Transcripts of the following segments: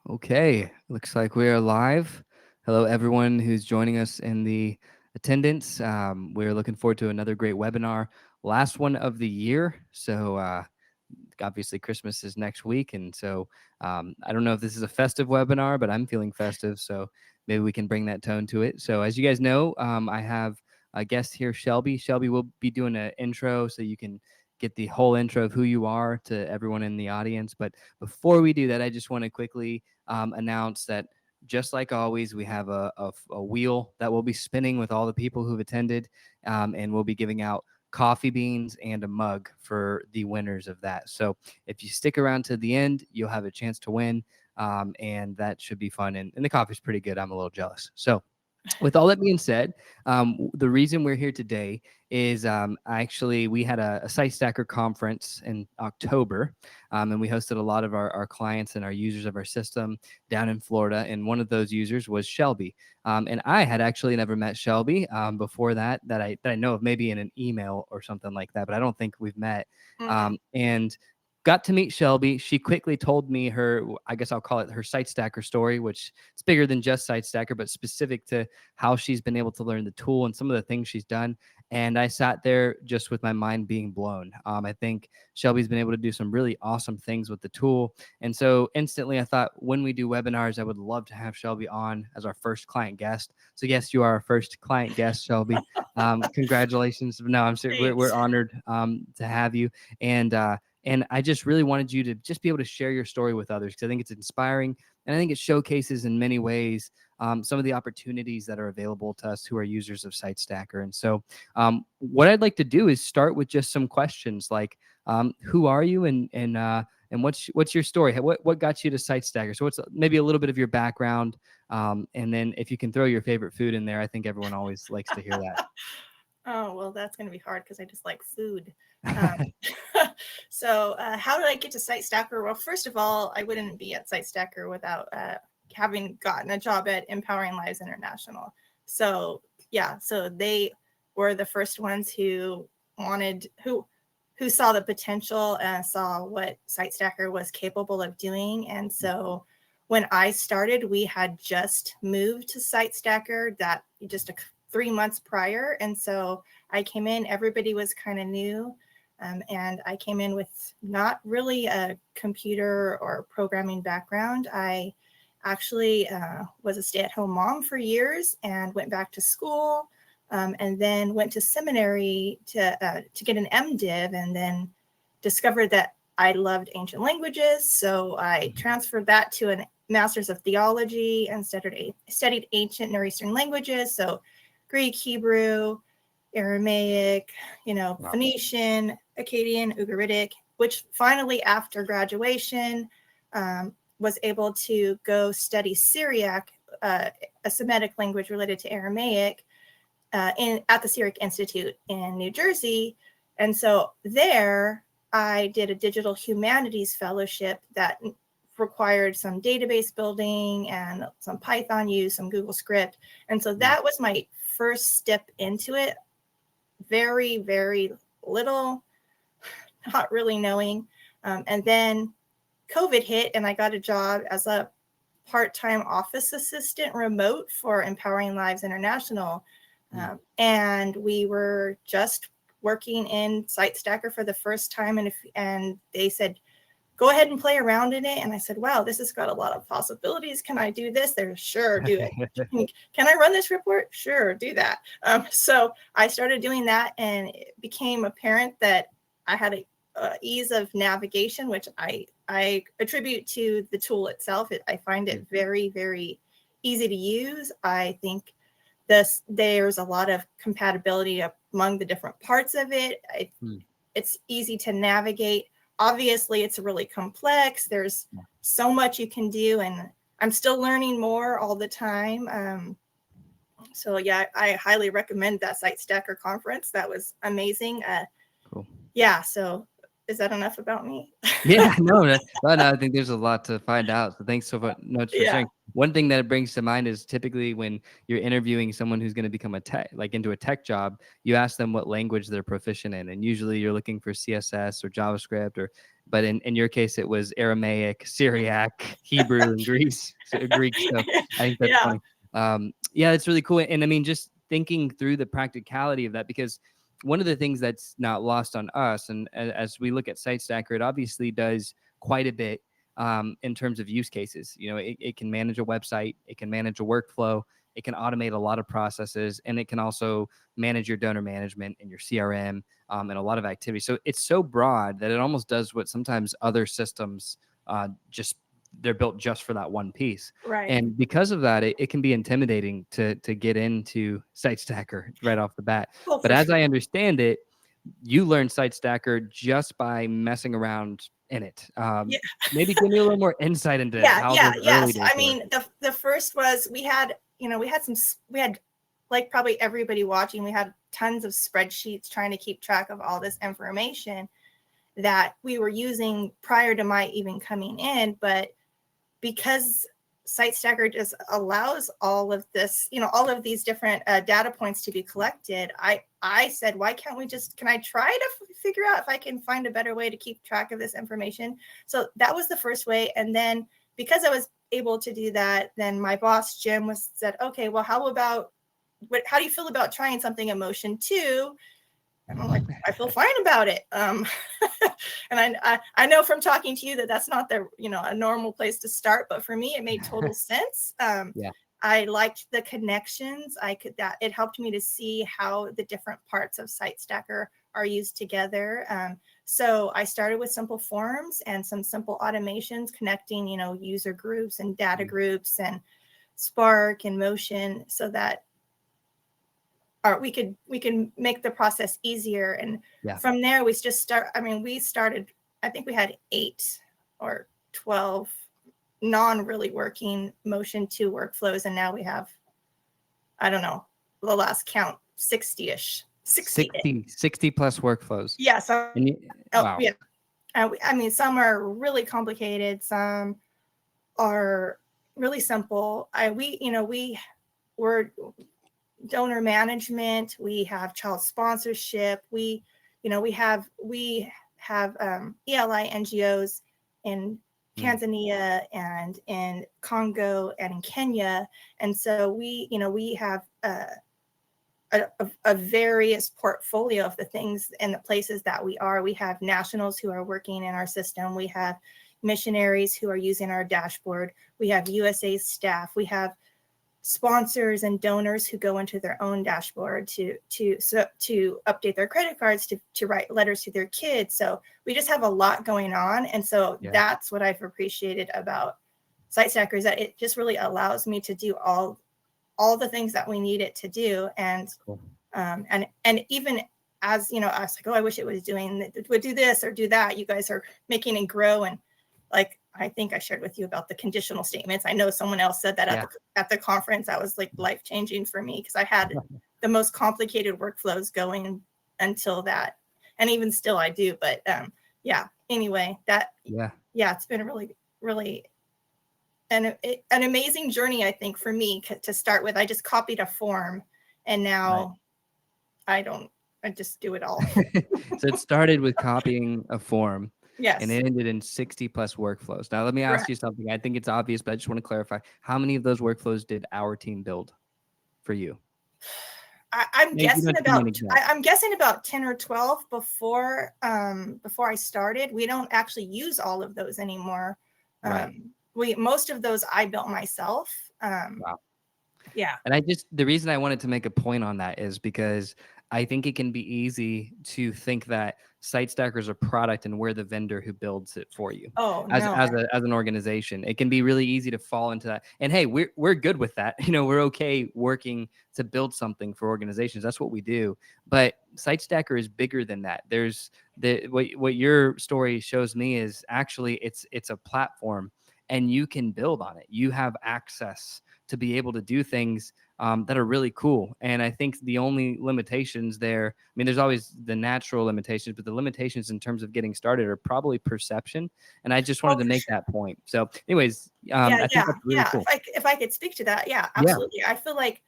Okay, looks like we are live. Hello, everyone who's joining us in the attendance. We're looking forward to another great webinar, last one of the year. So, obviously, Christmas is next week, and so I don't know if this is a festive webinar, but I'm feeling festive, so maybe we can bring that tone to it. So, as you guys know, I have a guest here, Shelby. Shelby will be doing an intro, so you can get the whole intro of who you are to everyone in the audience. But before we do that, I just want to quickly announce that just like always, we have a wheel that will be spinning with all the people who've attended, and we'll be giving out coffee beans and a mug for the winners of that. So if you stick around to the end, you'll have a chance to win, and that should be fun. And the coffee's pretty good. I'm a little jealous. So with all that being said, the reason we're here today is actually we had a Site Stacker conference in October, and we hosted a lot of our clients and our users of our system down in Florida. And one of those users was Shelby. And I had actually never met Shelby before that I know of, maybe in an email or something like that, but I don't think we've met. Mm-mm. And got to meet Shelby. She quickly told me her, I guess I'll call it her Site Stacker story, which it's bigger than just Site Stacker, but specific to how she's been able to learn the tool and some of the things she's done. And I sat there just with my mind being blown. I think Shelby's been able to do some really awesome things with the tool. And so instantly I thought, when we do webinars, I would love to have Shelby on as our first client guest. So yes, you are our first client guest, Shelby. Congratulations. No, I'm serious. We're Thanks. honored to have you. And I just really wanted you to just be able to share your story with others, because I think it's inspiring, and I think it showcases in many ways some of the opportunities that are available to us who are users of SiteStacker. And so what I'd like to do is start with just some questions like, who are you, and what's your story? What got you to SiteStacker? So what's maybe a little bit of your background, and then if you can throw your favorite food in there, I think everyone always likes to hear Oh, well, that's going to be hard because I just like food. Um, that. so, how did I get to SiteStacker? Well, first of all, I wouldn't be at SiteStacker without having gotten a job at Empowering Lives International. So, yeah, so they were the first ones who who saw the potential and saw what SiteStacker was capable of doing. And so, when I started, we had just moved to SiteStacker that just 3 months prior. And so I came in, everybody was kind of new. And I came in with not really a computer or programming background. I actually was a stay-at-home mom for years and went back to school, and then went to seminary to get an MDiv, and then discovered that I loved ancient languages. So I transferred that to a master's of theology and studied ancient Near Eastern languages. So Greek, Hebrew, Aramaic, Wow. Phoenician, Akkadian, Ugaritic, which finally after graduation was able to go study Syriac, a Semitic language related to Aramaic, at the Syriac Institute in New Jersey. And so there I did a digital humanities fellowship that required some database building and some Python use, some Google script. And so that was my first step into it. Very, very little, not really knowing. And then COVID hit, and I got a job as a part-time office assistant remote for Empowering Lives International. And we were just working in SiteStacker for the first time. And they said, go ahead and play around in it. And I said, wow, this has got a lot of possibilities. Can I do this? They're sure, do it. Can I run this report? Sure, do that. So I started doing that, and it became apparent that I had a ease of navigation, which I attribute to the tool itself. I find it very, very easy to use. I think there's a lot of compatibility among the different parts of it. It's easy to navigate. Obviously, it's really complex. There's so much you can do, and I'm still learning more all the time. So yeah, I highly recommend that SiteStacker conference. That was amazing. Cool. Yeah. So is that enough about me? Yeah, no, I think there's a lot to find out. So thanks so much for Yeah. sharing. One thing that it brings to mind is typically when you're interviewing someone who's going to become into a tech job, you ask them what language they're proficient in, and usually you're looking for CSS or JavaScript or but in your case, it was Aramaic, Syriac, Hebrew, and Greek. So I think that's Yeah. funny. Yeah, it's really cool. And I mean, just thinking through the practicality of that, because one of the things that's not lost on us, and as we look at SiteStacker, it obviously does quite a bit in terms of use cases. You know, it can manage a website, it can manage a workflow, it can automate a lot of processes, and it can also manage your donor management and your CRM and a lot of activity. So it's so broad that it almost does what sometimes other systems just they're built just for that one piece. Right. And because of that, it can be intimidating to get into SiteStacker right off the bat. Oh, But for as sure. I understand it, you learned SiteStacker just by messing around in it. Yeah. Maybe give me a little more insight into Yeah. how Yeah. those early Yes. days I were. mean, the first was we had, we had, like probably everybody watching, we had tons of spreadsheets trying to keep track of all this information that we were using prior to my even coming in. But because SiteStacker just allows all of this, all of these different data points to be collected, I said, why can't we can I try to figure out if I can find a better way to keep track of this information? So that was the first way. And then because I was able to do that, then my boss, Jim, said, okay, well, how do you feel about trying something in Motion 2? And I'm like, I feel fine about it. And I know from talking to you that that's not a normal place to start, but for me, it made total sense. Yeah. I liked the connections. It helped me to see how the different parts of SiteStacker are used together. So I started with simple forms and some simple automations connecting, user groups and data groups and Spark and Motion so that we can make the process easier. And from there we started, I think we had 8 or 12 non-really working Motion 2 workflows, and now we have, I don't know, the last count, 60-ish 60 plus workflows. Yeah. So wow. Yeah. I mean, some are really complicated, some are really simple. We're donor management, we have child sponsorship, we have ELI NGOs in Tanzania and in Congo and in Kenya, and so we have a various portfolio of the things and the places that we have nationals who are working in our system, we have missionaries who are using our dashboard, we have USA staff, we have sponsors and donors who go into their own dashboard to update their credit cards, to write letters to their kids. So we just have a lot going on. And so that's what I've appreciated about SiteStacker, is that it just really allows me to do all the things that we need it to do. And and even as I was like, oh, I wish it would do this or do that. You guys are making it grow. And like, I think I shared with you about the conditional statements. I know someone else said that at the conference. That was like life-changing for me, because I had the most complicated workflows going until that. And even still I do. But anyway, it's been a really, really an amazing journey, I think, for me to start with. I just copied a form, and now I just do it all. So it started with copying a form. Yes. And it ended in 60 plus workflows. Now, let me ask you something. I think it's obvious, but I just want to clarify. How many of those workflows did our team build for you? I'm guessing about 10 or 12 before I started. We don't actually use all of those anymore. Most of those I built myself. Wow. Yeah. And the reason I wanted to make a point on that is because I think it can be easy to think that SiteStacker is a product and we're the vendor who builds it for you. Oh, as no. as an organization, it can be really easy to fall into that. And hey, we're good with that. We're okay working to build something for organizations. That's what we do. But SiteStacker is bigger than that. There's what your story shows me is actually it's a platform, and you can build on it. You have access to be able to do things that are really cool. And I think the only limitations there, I mean, there's always the natural limitations, but the limitations in terms of getting started are probably perception. And I just wanted to make that point. So anyways, I think that's really cool. If I could speak to that. Yeah, absolutely. I feel like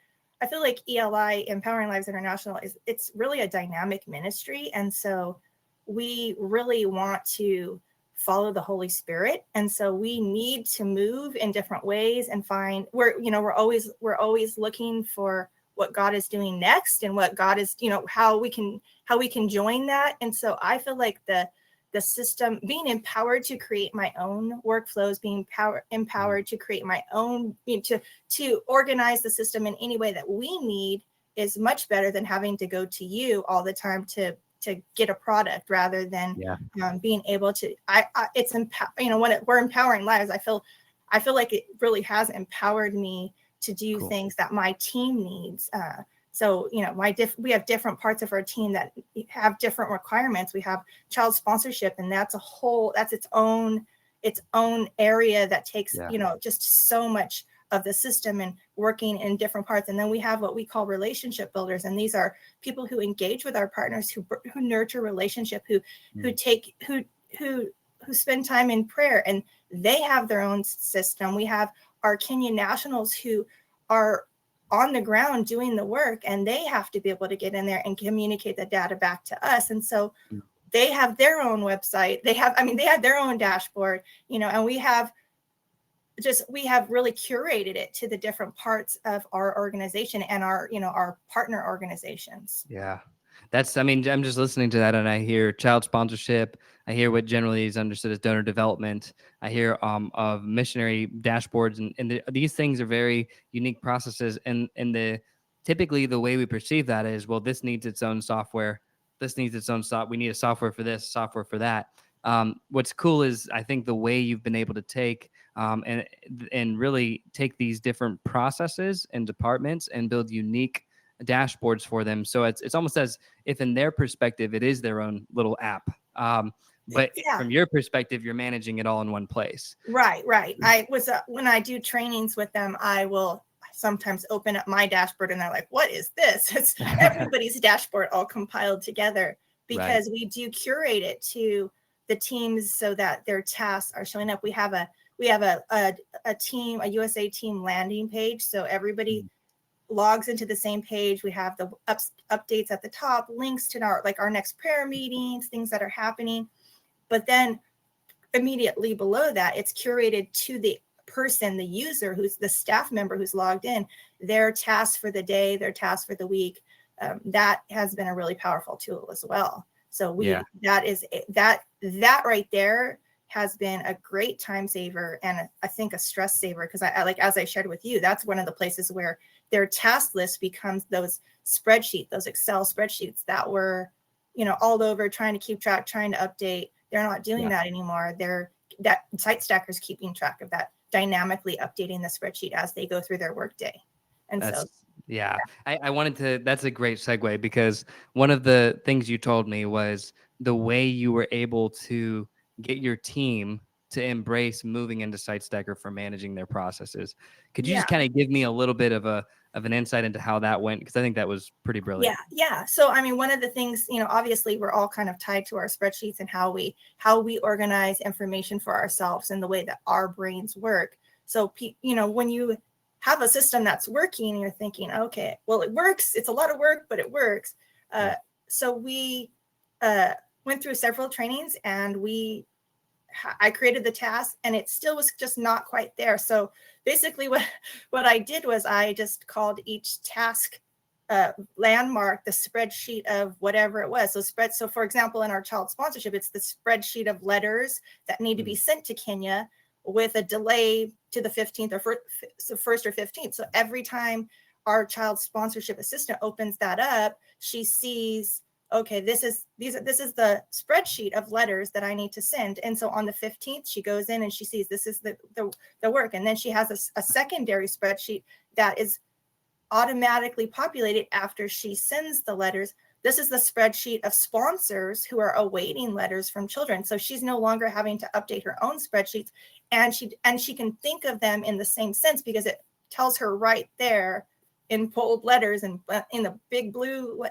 ELI, Empowering Lives International, it's really a dynamic ministry. And so we really want to follow the Holy Spirit. And so we need to move in different ways and find we're always looking for what God is doing next and what God is, how we can join that. And so I feel like the system, being empowered to create my own workflows, being empowered to create my own, to organize the system in any way that we need, is much better than having to go to you all the time to get a product, rather than being able to. When we're empowering lives, I feel like it really has empowered me to do things that my team needs. So, we have different parts of our team that have different requirements. We have child sponsorship, and that's its own area that takes, just so much of the system and working in different parts. And then we have what we call relationship builders. And these are people who engage with our partners, who nurture relationship, who spend time in prayer, and they have their own system. We have our Kenya nationals who are on the ground doing the work, and they have to be able to get in there and communicate the data back to us. And so they have their own website. They have their own dashboard, and we have really curated it to the different parts of our organization and our partner organizations. Yeah. I'm just listening to that and I hear child sponsorship. I hear what generally is understood as donor development. I hear of missionary dashboards, and these things are very unique processes. And typically the way we perceive that is, well, this needs its own software. This needs its own software. We need a software for this, software for that. What's cool is I think the way you've been able to take and really take these different processes and departments and build unique dashboards for them. So it's almost as if in their perspective, it is their own little app. But from your perspective, you're managing it all in one place. Right. When I do trainings with them, I will sometimes open up my dashboard and they're like, what is this? It's everybody's dashboard all compiled together, because we do curate it to the teams so that their tasks are showing up. We have a team, a USA team landing page. So everybody logs into the same page. We have the updates at the top, links to our next prayer meetings, things that are happening. But then immediately below that, it's curated to the person, the user, who's the staff member who's logged in, their tasks for the day, their tasks for the week. That has been a really powerful tool as well. So that right there has been a great time saver, and I think a stress saver, because as I shared with you, that's one of the places where their task list becomes those Excel spreadsheets that were, all over, trying to keep track, trying to update. They're not doing that anymore. That SiteStacker's keeping track of that, dynamically updating the spreadsheet as they go through their workday. And I wanted to, that's a great segue, because one of the things you told me was the way you were able to get your team to embrace moving into SiteStacker for managing their processes. Could you just kind of give me a little bit of an insight into how that went? Because I think that was pretty brilliant. Yeah. So, one of the things, obviously we're all kind of tied to our spreadsheets and how we organize information for ourselves and the way that our brains work. So, when you have a system that's working, you're thinking, okay, well, it works. It's a lot of work, but it works. So we went through several trainings, and I created the task, and it still was just not quite there. So basically what I did was I just called each task landmark the spreadsheet of whatever it was. So for example, in our child sponsorship, it's the spreadsheet of letters that need to be sent to Kenya with a delay to the 15th or first or 15th. So every time our child sponsorship assistant opens that up, she sees, okay, this is the spreadsheet of letters that I need to send. And so on the 15th, she goes in and she sees this is the work. And then she has a secondary spreadsheet that is automatically populated after she sends the letters. This is the spreadsheet of sponsors who are awaiting letters from children. So she's no longer having to update her own spreadsheets, and she can think of them in the same sense, because it tells her right there in bold letters and in the big blue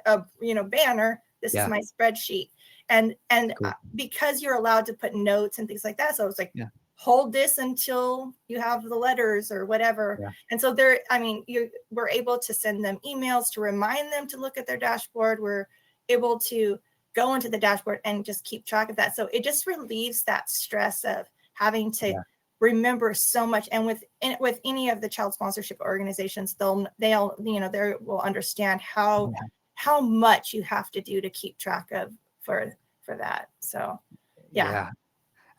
banner, this is my spreadsheet. And cool. Because you're allowed to put notes and things like that, so it's like, hold this until you have the letters or whatever. And so we're able to send them emails to remind them to look at their dashboard. We're able to go into the dashboard and just keep track of that. So it just relieves that stress of having to Yeah. remember so much. And with any of the child sponsorship organizations, they'll they will understand how much you have to do to keep track of for that. So yeah. Yeah.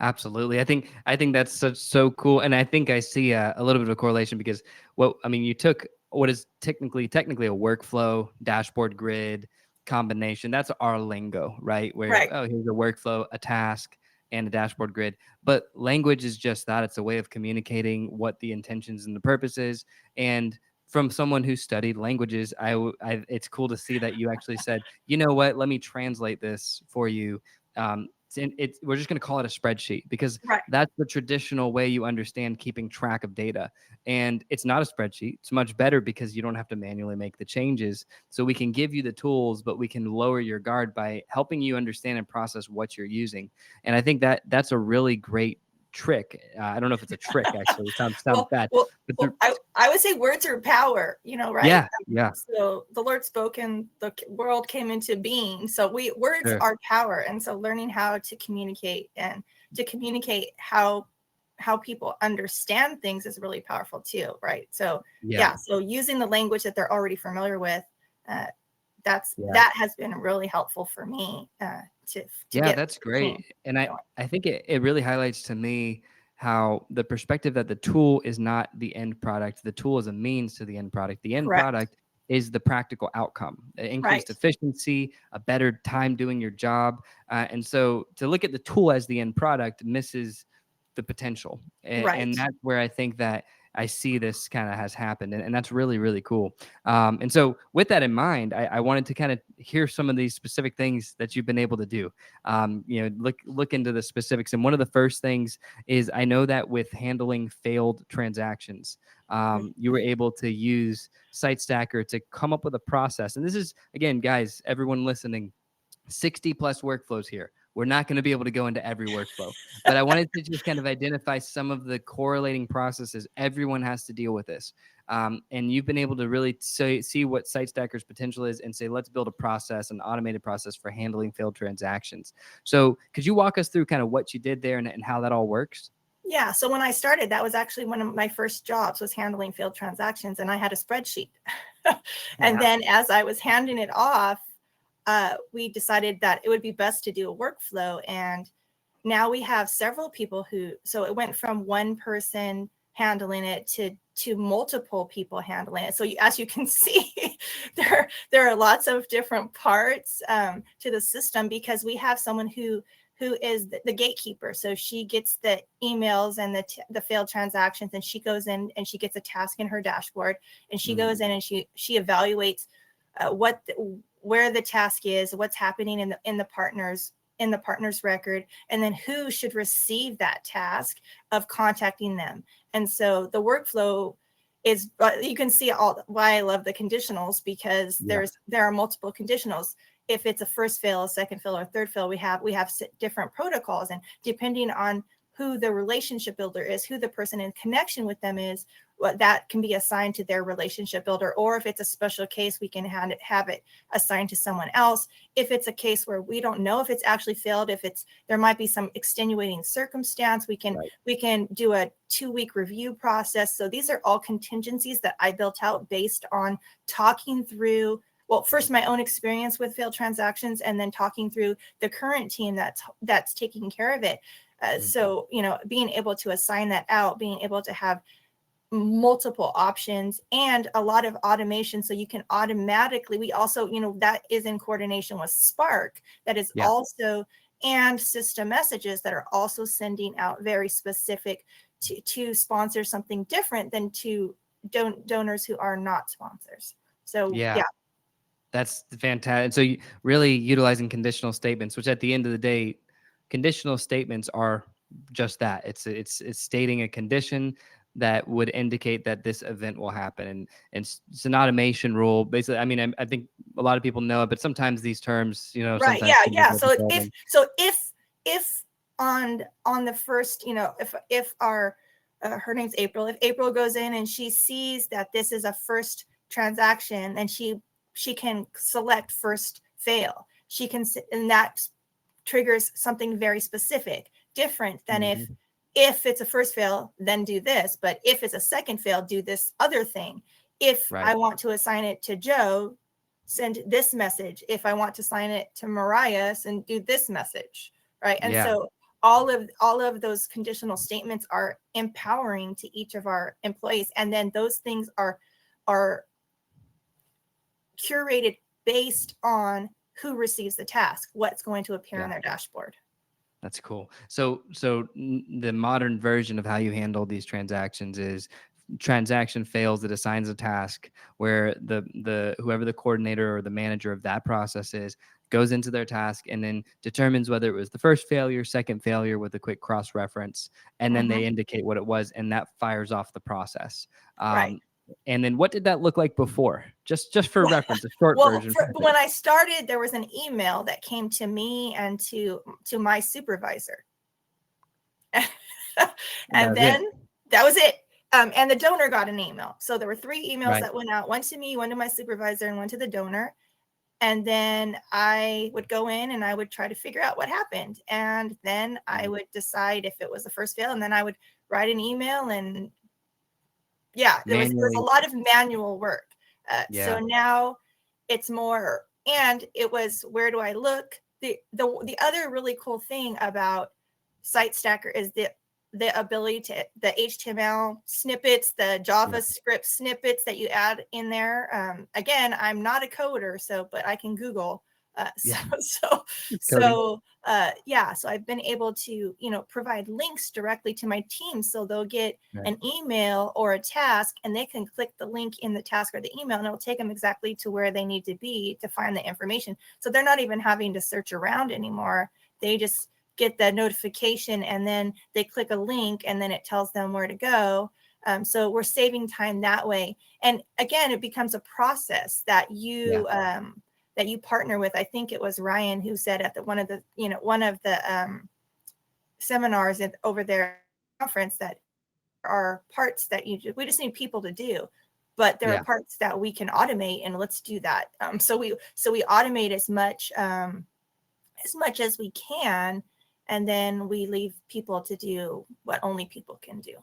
Absolutely. I think that's so cool. And I think I see a little bit of a correlation because you took what is technically a workflow, dashboard grid combination. That's our lingo, right? Where, Right. oh, here's a workflow, a task, and a dashboard grid. But language is just that. It's a way of communicating what the intentions and the purpose is. And from someone who studied languages, it's cool to see that you actually said, you know what, let me translate this for you. We're just going to call it a spreadsheet because Right. that's the traditional way you understand keeping track of data. And it's not a spreadsheet. It's much better because you don't have to manually make the changes. So we can give you the tools, but we can lower your guard by helping you understand and process what you're using. And I think that that's a really great trick. I don't know if it's a trick, actually. It sounds well, bad. well, But I would say words are power, right? yeah, yeah, So the Lord spoke and the world came into being. So words sure. are power. And so learning how to communicate and to communicate how people understand things is really powerful too, right? So Yeah, yeah, so using the language that they're already familiar with, uh, yeah. that has been really helpful for me to Yeah, get that's the team great. And I going. I think it really highlights to me how the perspective that the tool is not the end product. The tool is a means to the end product. The end Correct. product is the practical outcome, increased Right. efficiency, a better time doing your job. And so to look at the tool as the end product misses the potential. And Right. that's where I think that I see this kind of has happened. And that's really, really cool. And so with that in mind, I wanted to kind of hear some of these specific things that you've been able to do. Look into the specifics. And one of the first things is I know that with handling failed transactions, you were able to use SiteStacker to come up with a process. And this is, again, guys, everyone listening, 60 plus workflows here. We're not going to be able to go into every workflow, but I wanted to just kind of identify some of the correlating processes. Everyone has to deal with this. And you've been able to really see what SiteStacker's potential is and say, let's build a process, an automated process for handling failed transactions. So could you walk us through kind of what you did there and how that all works? Yeah. So when I started, that was actually one of my first jobs was handling failed transactions, and I had a spreadsheet. And Yeah. then as I was handing it off, we decided that it would be best to do a workflow. And now we have several people so it went from one person handling it to multiple people handling it. So as you can see, there are lots of different parts to the system because we have someone who is the gatekeeper. So she gets the emails and the failed transactions, and she goes in and she gets a task in her dashboard, and she goes in and she evaluates where the task is, what's happening in the partner's record, and then who should receive that task of contacting them. And so the workflow is, you can see why I love the conditionals, because Yeah. there are multiple conditionals. If it's a first fail, a second fail, or third fail, we have different protocols, and depending on who the relationship builder is, who the person in connection with them is, that can be assigned to their relationship builder. Or if it's a special case, we can have it assigned to someone else. If it's a case where we don't know if it's actually failed, there might be some extenuating circumstance, we can do a 2-week review process. So these are all contingencies that I built out based on talking through, well, first my own experience with failed transactions, and then talking through the current team that's taking care of it. So, being able to assign that out, being able to have multiple options and a lot of automation, so you can automatically, we also, that is in coordination with Spark, that is Yeah. also, and system messages that are also sending out very specific to sponsor something different than to donors who are not sponsors. So Yeah. yeah. That's fantastic. So really utilizing conditional statements, which at the end of the day, conditional statements are just that. It's stating a condition that would indicate that this event will happen, and it's an automation rule. Basically, I think a lot of people know it, but sometimes these terms, Right. sometimes Yeah. can be Yeah. So difficult. if on the first, if our her name's April, if April goes in and she sees that this is a first transaction, then she can select first fail. she can, and that triggers something very specific, different than Mhm. if it's a first fail, then do this. But if it's a second fail, do this other thing. If Right. I want to assign it to Joe, send this message. If I want to assign it to Mariah, and do this message. Right. And Yeah. so all of those conditional statements are empowering to each of our employees. And then those things are curated based on who receives the task, what's going to appear on Yeah. their dashboard. That's cool. So the modern version of how you handle these transactions is transaction fails, it assigns a task where the whoever the coordinator or the manager of that process is goes into their task and then determines whether it was the first failure, second failure with a quick cross reference, and then Mhm. they indicate what it was, and that fires off the process. Right. Um, and then what did that look like before? Just for reference, a short Well, version. when I started, there was an email that came to me and to my supervisor. And that And was it. then that was it. And the donor got an email. So there were 3 emails Right. that went out, one to me, one to my supervisor, and one to the donor. And then I would go in and I would try to figure out what happened. And then I Mm. would decide if it was the first fail. And then I would write an email. And yeah, there was a Manually. lot of manual work. So Yeah. now it's more, and it was, where do I look? The other really cool thing about SiteStacker is the ability to, the HTML snippets, the Yeah. JavaScript snippets that you add in there. Again, I'm not a coder, but I can Google. So Yeah. so It's coding. so yeah, so I've been able to, provide links directly to my team, so they'll get Right. an email or a task, and they can click the link in the task or the email, and it'll take them exactly to where they need to be to find the information. So they're not even having to search around anymore. They just get the notification, and then they click a link, and then it tells them where to go. So we're saving time that way. And again, it becomes a process that Yeah. you partner with. I think it was Ryan who said at one of the seminars over there conference, that are parts that we just need people to do, but there are Yeah. parts that we can automate, and let's do that. So we automate as much as we can, and then we leave people to do what only people can do.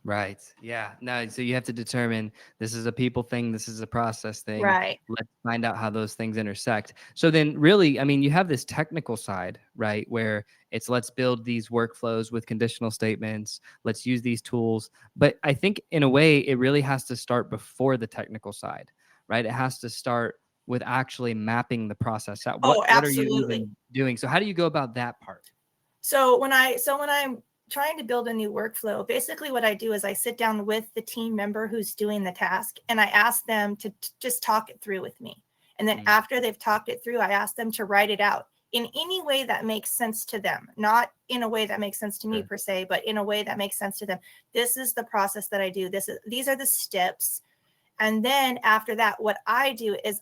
Right. Yeah. No, so you have to determine this is a people thing, this is a process thing. Right. Let's find out how those things intersect. So then really, I mean, you have this technical side, right? Where it's let's build these workflows with conditional statements, let's use these tools. But I think in a way it really has to start before the technical side, right? It has to start with actually mapping the process out. What Oh, what are you absolutely. even doing? So how do you go about that part? So when I'm trying to build a new workflow, basically what I do is I sit down with the team member who's doing the task, and I ask them to just talk it through with me. And then Mm, after they've talked it through, I ask them to write it out in any way that makes sense to them, not in a way that makes sense to me sure. per se, but in a way that makes sense to them. This is the process that I do. These are the steps. And then after that, what I do is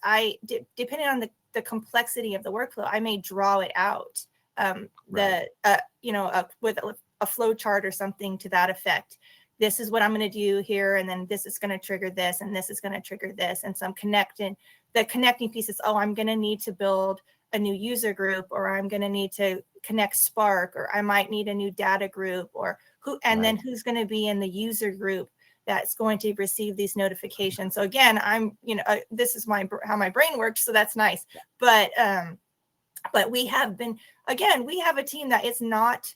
depending on the complexity of the workflow, I may draw it out. Right. With a flow chart or something to that effect. This is what I'm going to do here, and then this is going to trigger this, and this is going to trigger this, and some connecting. The connecting pieces. Oh, I'm going to need to build a new user group, or I'm going to need to connect Spark, or I might need a new data group, or and then Right. who's going to be in the user group that's going to receive these notifications. So again, this is how my brain works, so that's nice. But we have a team that is not,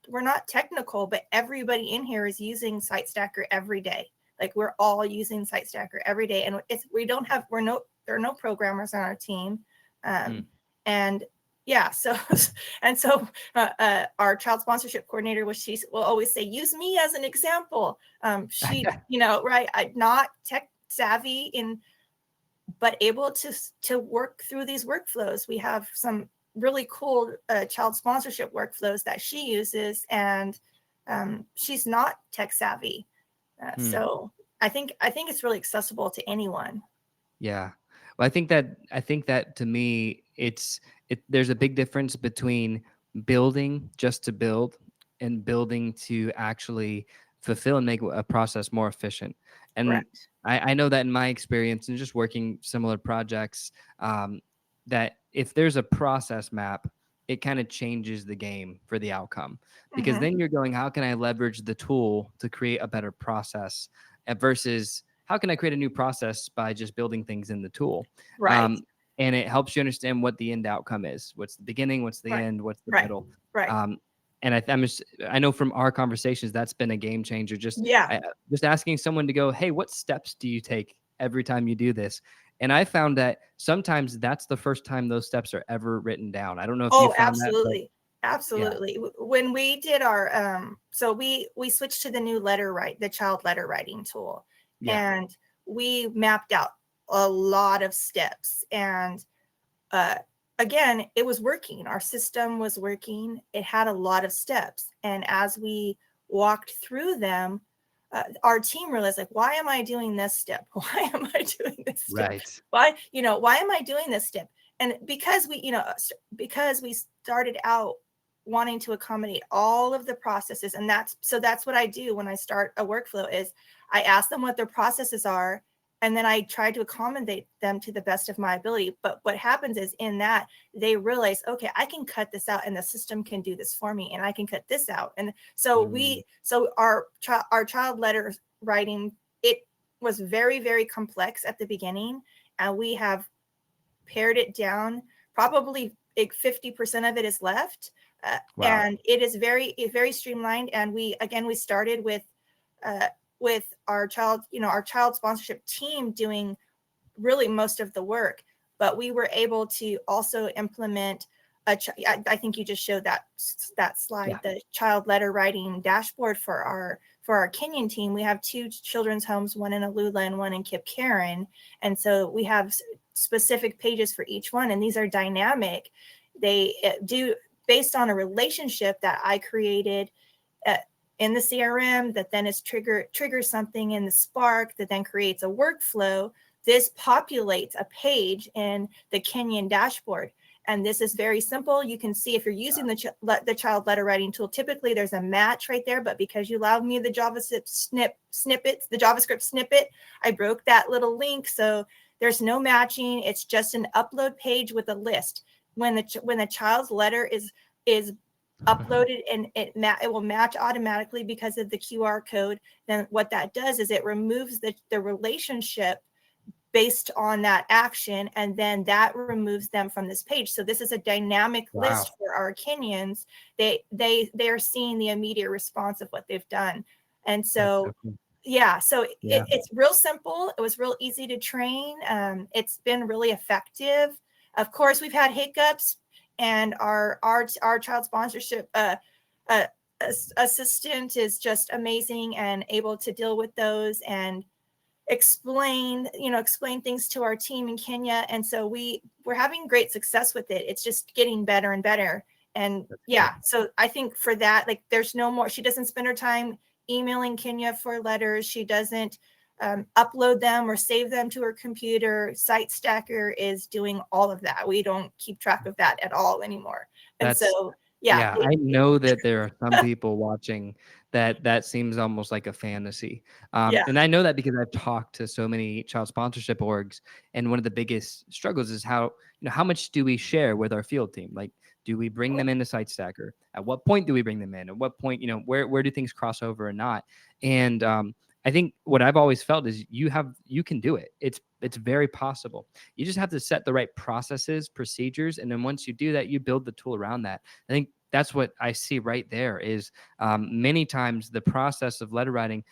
we're not technical, but everybody in here is using SiteStacker every day. Like, we're all using SiteStacker every day, and there are no programmers on our team. Mm. And yeah, so our child sponsorship coordinator, which she will always say, use me as an example. She, right, I'm not tech savvy but able to work through these workflows. We have some really cool child sponsorship workflows that she uses, and she's not tech savvy. Hmm. So I think it's really accessible to anyone. Yeah. Well, I think that to me, there's a big difference between building just to build and building to actually fulfill and make a process more efficient. And Correct. I know that in my experience and just working similar projects, um, that if there's a process map, it kind of changes the game for the outcome, because Mhm. then you're going, how can I leverage the tool to create a better process, versus how can I create a new process by just building things in the tool. Right. Um, and it helps you understand what the end outcome is. What's the beginning? What's the Right. end? What's the Right. middle? Right. Um, and I know from our conversations that's been a game changer. Yeah. Just asking someone to go, hey, what steps do you take every time you do this? And I found that sometimes that's the first time those steps are ever written down. I don't know if you Oh, found that, but absolutely. yeah, Absolutely. When we did our so we switched to the new the child letter writing tool, yeah, and we mapped out a lot of steps, and uh again, it was working. Our system was working. It had a lot of steps, and as we walked through them, our team realized, like, why am I doing this step? Why am I doing this step? right. Why am I doing this step? And because we started out wanting to accommodate all of the processes, and that's what I do when I start a workflow is I ask them what their processes are, and then I try to accommodate them to the best of my ability. But what happens is, in that, they realize, okay, I can cut this out, and the system can do this for me, and I can cut this out. And so Mm, our child letter writing, it was very, very complex at the beginning, and we have pared it down. Probably 50% of it is left, wow. and it is very streamlined. And we started uh, with our child sponsorship team doing really most of the work, but we were able to also implement I think you just showed that slide, Yeah. the child letter writing dashboard for our Kenyan team. We have two children's homes, one in Alula and one in Kip Karen, and so we have specific pages for each one, and these are dynamic. They do based on a relationship that I created uh, in the CRM, that then is triggers something in the Spark that then creates a workflow. This populates a page in the Kenyan dashboard. And this is very simple. You can see if you're using the child letter writing tool, typically there's a match right there, but because you allowed me the JavaScript snippet, I broke that little link. So there's no matching. It's just an upload page with a list. When the child's letter is uploaded, and it will match automatically because of the QR code, then what that does is it removes the relationship based on that action, and then that removes them from this page. So this is a dynamic list Wow. for our Kenyans. They're seeing the immediate response of what they've done. And That's so so cool. yeah, so Yeah. it's real simple. It was real easy to train. It's been really effective. Of course, we've had hiccups, and our child sponsorship uh, assistant is just amazing and able to deal with those and explain things to our team in Kenya. And so we're having great success with it. It's just getting better and better. And That's yeah, cool. so I think for that, like, there's no more, she doesn't spend her time emailing Kenya for letters. She doesn't upload them or save them to her computer. Site Stacker is doing all of that. We don't keep track of that at all anymore. And That's so yeah, Yeah, I know that there are some people watching that seems almost like a fantasy. yeah, And I know that because I've talked to so many child sponsorship orgs, and one of the biggest struggles is how much do we share with our field team? Like, do we bring them into SiteStacker? At what point do we bring them in? At what point, where do things cross over or not? And I think what I've always felt is you can do it. It's very possible. You just have to set the right processes, procedures, and then once you do that, you build the tool around that. I think that's what I see right there is many times the process of letter writing,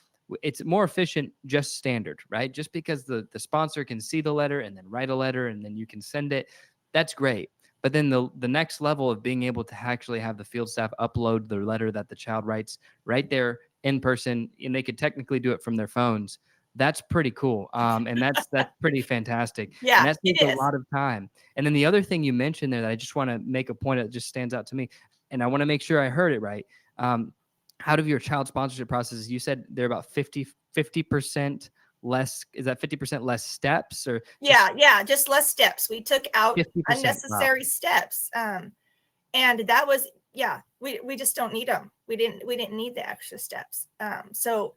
it's more efficient just standard, right? Just because the sponsor can see the letter and then write a letter and then you can send it, that's great. But then the next level of being able to actually have the field staff upload the letter that the child writes right there in person, and they could technically do it from their phones. That's pretty cool, and that's pretty fantastic, and yeah, that it saves a is. lot of time. And then the other thing you mentioned there that I just want to make a point that just stands out to me, and I want to make sure I heard it right. Out of your child sponsorship processes, you said they're about 50% less. Is that 50% less steps or just Yeah, just less steps. We took out 50%? Wow. unnecessary steps. And that was, yeah, we just don't need them. We didn't need the extra steps. So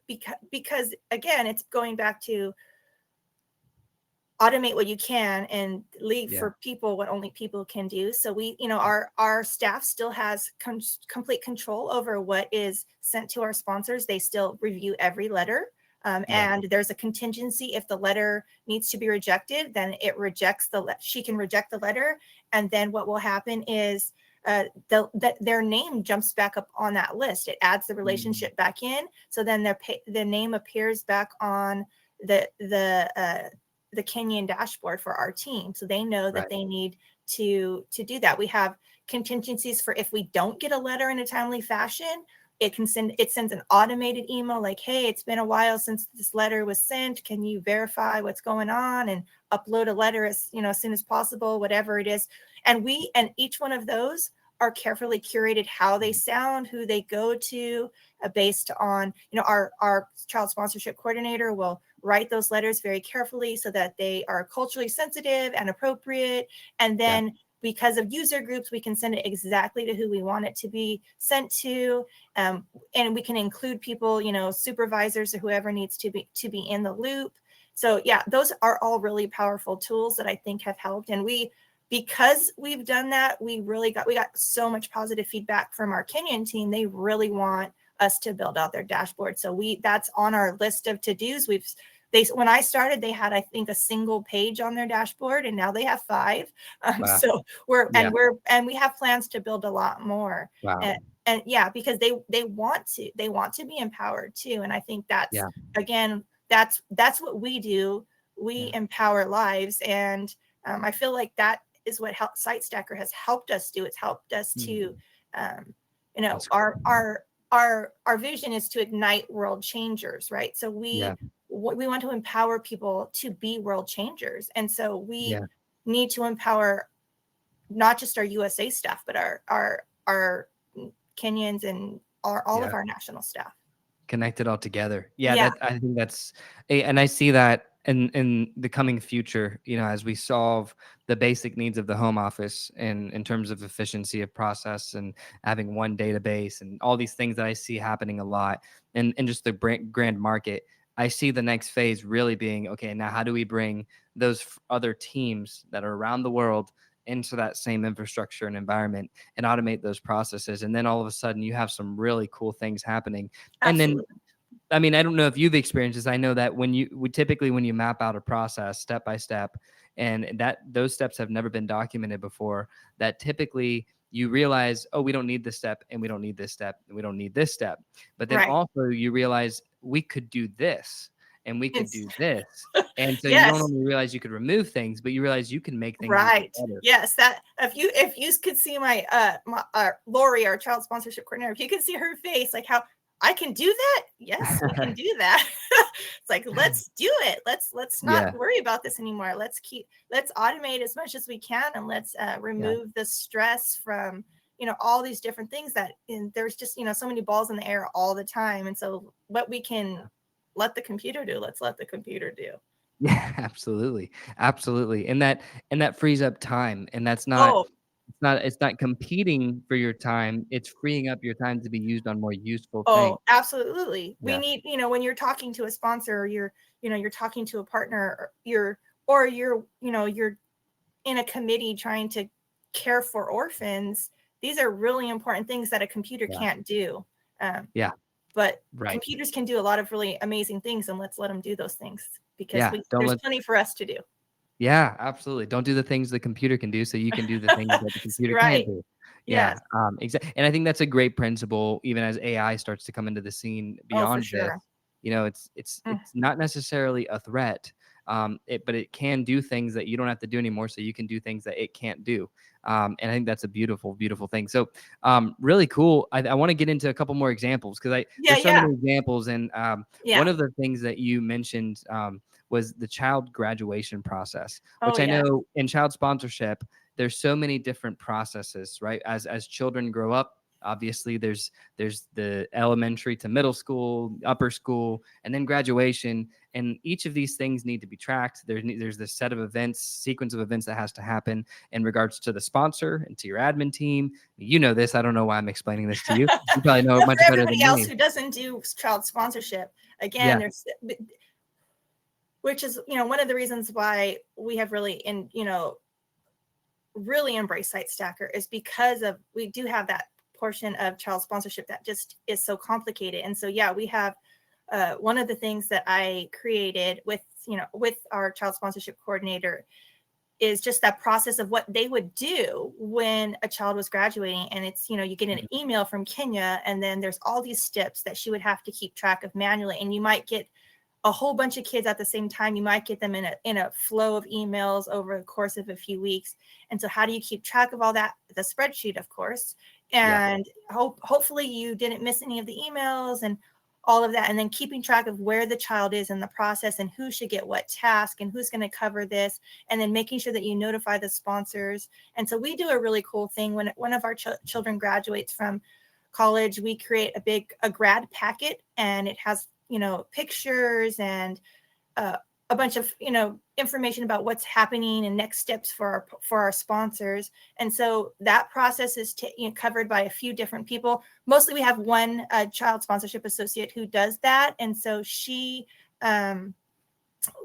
because again, it's going back to automate what you can and leave Yeah. for people what only people can do. So we, our staff still has complete control over what is sent to our sponsors. They still review every letter. Yeah. And there's a contingency. If the letter needs to be rejected, then it rejects she can reject the letter. And then what will happen is their name jumps back up on that list. It adds the relationship back in. So then the name appears back on the Kenyan dashboard for our team. So they know that Right. they need to do that. We have contingencies for if we don't get a letter in a timely fashion, it sends an automated email like, hey, it's been a while since this letter was sent. Can you verify what's going on and upload a letter as soon as possible, whatever it is. And each one of those are carefully curated, how they sound, who they go to, based on, our child sponsorship coordinator will write those letters very carefully so that they are culturally sensitive and appropriate. And then because of user groups, we can send it exactly to who we want it to be sent to. And we can include people, supervisors or whoever needs to be in the loop. So yeah, those are all really powerful tools that I think have helped. And because we've done that, we got so much positive feedback from our Kenyan team. They really want us to build out their dashboard. So that's on our list of to-dos. When I started, they had, I think, a single page on their dashboard, and now they have 5. Wow. So we have plans to build a lot more. Wow. And yeah, because they want to be empowered too. And I think that's, again, that's what we do. We empower lives. And I feel like that is what SiteStacker has helped us do. It's helped us to, our vision is to ignite world changers, right? So we want to empower people to be world changers. And so we need to empower not just our USA staff, but our Kenyans and all of our national staff. Connect it all together. Yeah. I think that's, and I see that in the coming future, as we solve the basic needs of the home office in terms of efficiency of process and having one database and all these things that I see happening a lot and just the grand market. I see the next phase really being, okay, now how do we bring those other teams that are around the world into that same infrastructure and environment and automate those processes? And then all of a sudden you have some really cool things happening. Absolutely. And then, I mean, I don't know if you've experienced this. I know that when you map out a process step by step, and that those steps have never been documented before, that typically you realize, oh, we don't need this step, and we don't need this step, and we don't need this step. But then also you realize we could do this, and we could do this. And so you don't only realize you could remove things, but you realize you can make things better. Yes, that if you could see my Lori, our child sponsorship coordinator, if you could see her face, like how I can do that. Yes, we can do that. It's like, let's do it. Let's not worry about this anymore. Let's automate as much as we can, and let's remove the stress from all these different things there's just so many balls in the air all the time. And so what we can let the computer do, let's let the computer do. Yeah, absolutely. And that frees up time, and that's not it's not competing for your time. It's freeing up your time to be used on more useful things. Oh, absolutely. We need, when you're talking to a sponsor, or you're talking to a partner, or you're in a committee trying to care for orphans. These are really important things that a computer can't do. But computers can do a lot of really amazing things, and let's let them do those things, because there's plenty for us to do. Yeah, absolutely. Don't do the things the computer can do, so you can do the things that the computer can't do. Yeah, exactly. And I think that's a great principle, even as AI starts to come into the scene beyond this. It's not necessarily a threat, but it can do things that you don't have to do anymore, so you can do things that it can't do. And I think that's a beautiful, beautiful thing. So really cool. I want to get into a couple more examples, because there's so many examples. And one of the things that you mentioned was the child graduation process, which I know in child sponsorship, there's so many different processes, right? As children grow up, obviously there's the elementary to middle school, upper school, and then graduation. And each of these things need to be tracked. There's this set of events, sequence of events that has to happen in regards to the sponsor and to your admin team. You know this. I don't know why I'm explaining this to you. You probably know it much better than me. Everybody else who doesn't do child sponsorship. Again, which is, one of the reasons why we have really embraced Site Stacker, is because of, we do have that portion of child sponsorship that just is so complicated. And so, yeah, we have one of the things that I created with our child sponsorship coordinator is just that process of what they would do when a child was graduating. And it's, you get an email from Kenya, and then there's all these steps that she would have to keep track of manually. And you might get a whole bunch of kids at the same time. You might get them in a flow of emails over the course of a few weeks. And so how do you keep track of all that? The spreadsheet, of course. And hopefully you didn't miss any of the emails and all of that. And then keeping track of where the child is in the process and who should get what task and who's going to cover this. And then making sure that you notify the sponsors. And so we do a really cool thing when one of our children graduates from college. We create a grad packet, and it has pictures and a bunch of information about what's happening and next steps for our sponsors. And so that process is covered by a few different people. Mostly we have one child sponsorship associate who does that, and so she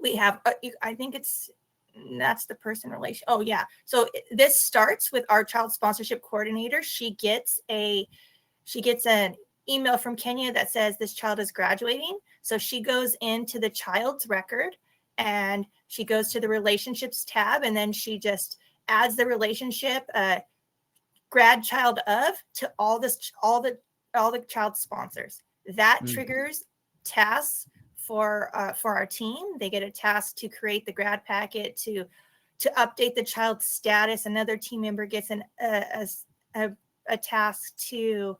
we have I think that's the person relation. Oh yeah, so this starts with our child sponsorship coordinator. She gets an email from Kenya that says this child is graduating. So she goes into the child's record, and she goes to the relationships tab, and then she just adds the relationship grad child of to all the child sponsors. That triggers tasks for our team. They get a task to create the grad packet, to update the child's status. Another team member gets a task to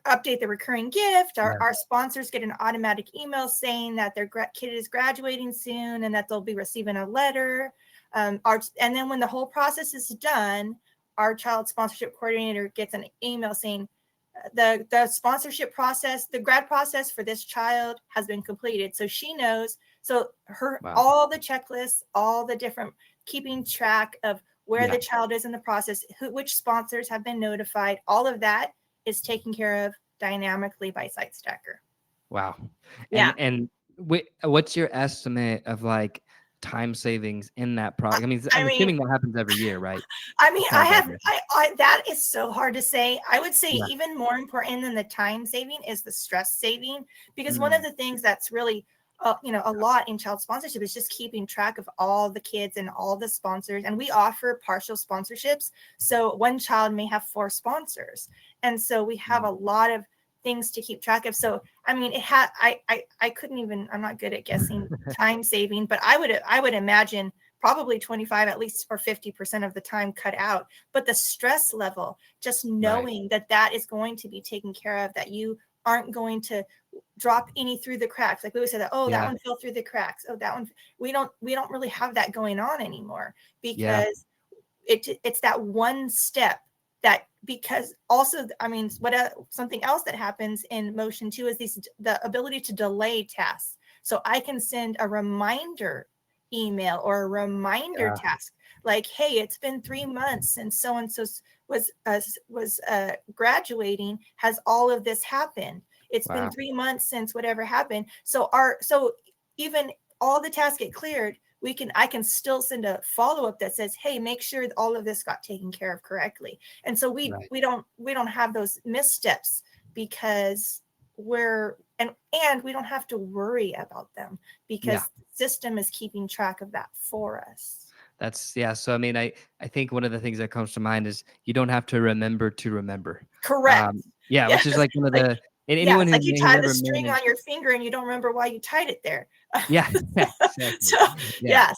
update the recurring gift. Our sponsors get an automatic email saying that their kid is graduating soon and that they'll be receiving a letter. And then when the whole process is done, our child sponsorship coordinator gets an email saying the sponsorship process, the grad process for this child has been completed. So she knows. So all the checklists, all the different, keeping track of where the child is in the process, which sponsors have been notified, all of that is taken care of dynamically by Site Stacker. Wow. And what's your estimate of like time savings in that product? I mean, I'm assuming that happens every year, right? I mean, that is so hard to say. I would say even more important than the time saving is the stress saving, because one of the things that's really a lot in child sponsorship is just keeping track of all the kids and all the sponsors. And we offer partial sponsorships. So one child may have 4 sponsors. And so we have a lot of things to keep track of. So, I mean, I couldn't even, I'm not good at guessing time saving, but I would imagine probably 25 at least, or 50% of the time cut out. But the stress level, just knowing that is going to be taken care of, that you aren't going to drop any through the cracks. Like we would say that, that one fell through the cracks. Oh, that one, we don't really have that going on anymore, because it's that one step that, because also, I mean, something else that happens in Motion 2 is the ability to delay tasks. So I can send a reminder email or a reminder task, like, hey, it's been 3 months since so-and-so was graduating. Has all of this happened? It's been 3 months since whatever happened. So even all the tasks get cleared, I can still send a follow-up that says, hey, make sure all of this got taken care of correctly. And so we don't have those missteps, because and we don't have to worry about them, because the system is keeping track of that for us. So I mean, I think one of the things that comes to mind is you don't have to remember to remember. Correct. Which is like one of the, and anyone it's like you tie the string on your finger and you don't remember why you tied it there. Exactly. So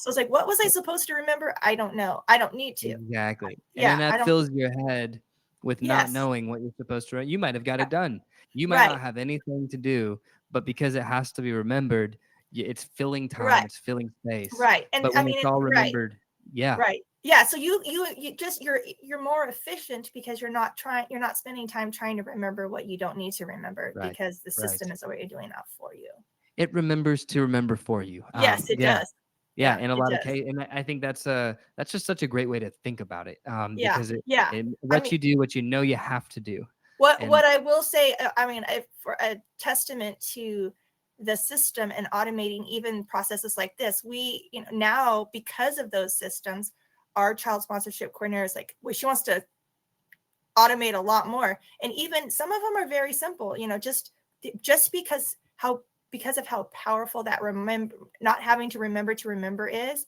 it's like, what was I supposed to remember? I don't know. I don't need to. Exactly. And then that fills your head with not knowing what you're supposed to. You might have got it done. You might not have anything to do, but because it has to be remembered, it's filling time. It's filling space. Right. And but when it's all remembered, Right. Yeah. So you just, you're more efficient, because you're not spending time trying to remember what you don't need to remember, because the system is already doing that for you. It remembers to remember for you. Yes, it does. Yeah, in a lot of cases, and I think that's just such a great way to think about it. Because it lets you do what you know you have to do. What I will say, I mean, for a testament to the system and automating even processes like this. We, now because of those systems, our child sponsorship coordinator is like, well, she wants to automate a lot more. And even some of them are very simple, just because of how powerful that not having to remember is.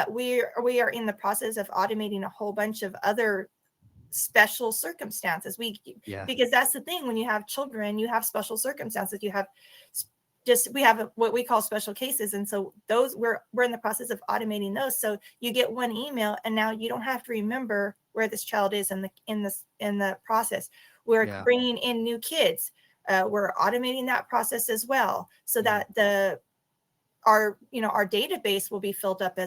We are in the process of automating a whole bunch of other special circumstances. Yeah. Because that's the thing, when you have children, you have special circumstances. You have we have what we call special cases, and so those we're in the process of automating those. So you get one email, and now you don't have to remember where this child is in the process. We're bringing in new kids. We're automating that process as well, so that our database will be filled up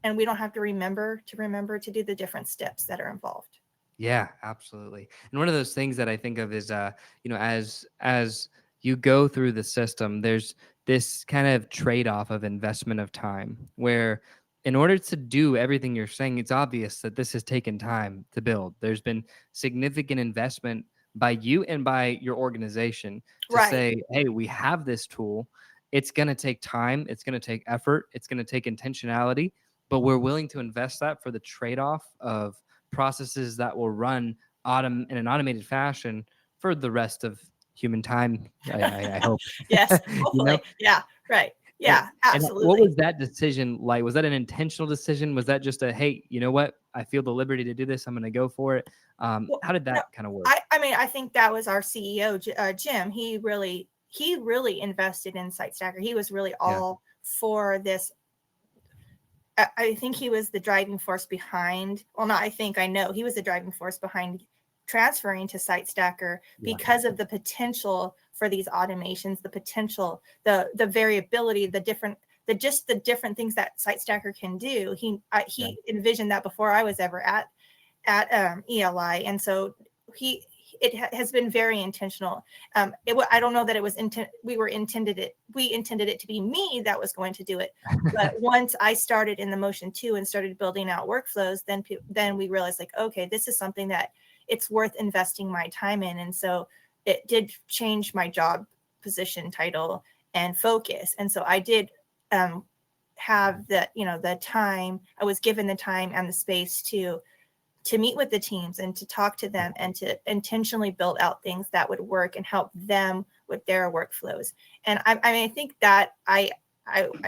and we don't have to remember to do the different steps that are involved. Yeah, absolutely. And one of those things that I think of is, as you go through the system, there's this kind of trade-off of investment of time, where in order to do everything you're saying, it's obvious that this has taken time to build. There's been significant investment by you and by your organization to Right. say, hey, we have this tool. It's going to take time. It's going to take effort. It's going to take intentionality, but we're willing to invest that for the trade-off of processes that will run in an automated fashion for the rest of human time. I hope. Yes, you know. hopefully. Yeah. Right. And, Yeah. and what Absolutely. was that decision like? Was that an intentional decision? Was that just a, hey, you know what? I feel the liberty to do this. I'm going to go for it. Well, How did no, that kind of work? I mean, I think that was our CEO, Jim. He really invested in SiteStacker. He was really Yeah. all for this. I think he was the driving force behind. Well, not I think, I know he was the driving force behind transferring to SiteStacker because of the potential for these automations, the potential, the variability, the different things that SiteStacker can do. He envisioned that before I was ever at ELI, and so it has been very intentional. I don't know that it was we intended it to be me that was going to do it, but once I started in the Motion 2 and started building out workflows, then we realized, like, okay, this is something that it's worth investing my time in. And so it did change my job position title and focus. And so I did have the time. I was given the time and the space to meet with the teams and to talk to them and to intentionally build out things that would work and help them with their workflows. And I mean, I think that I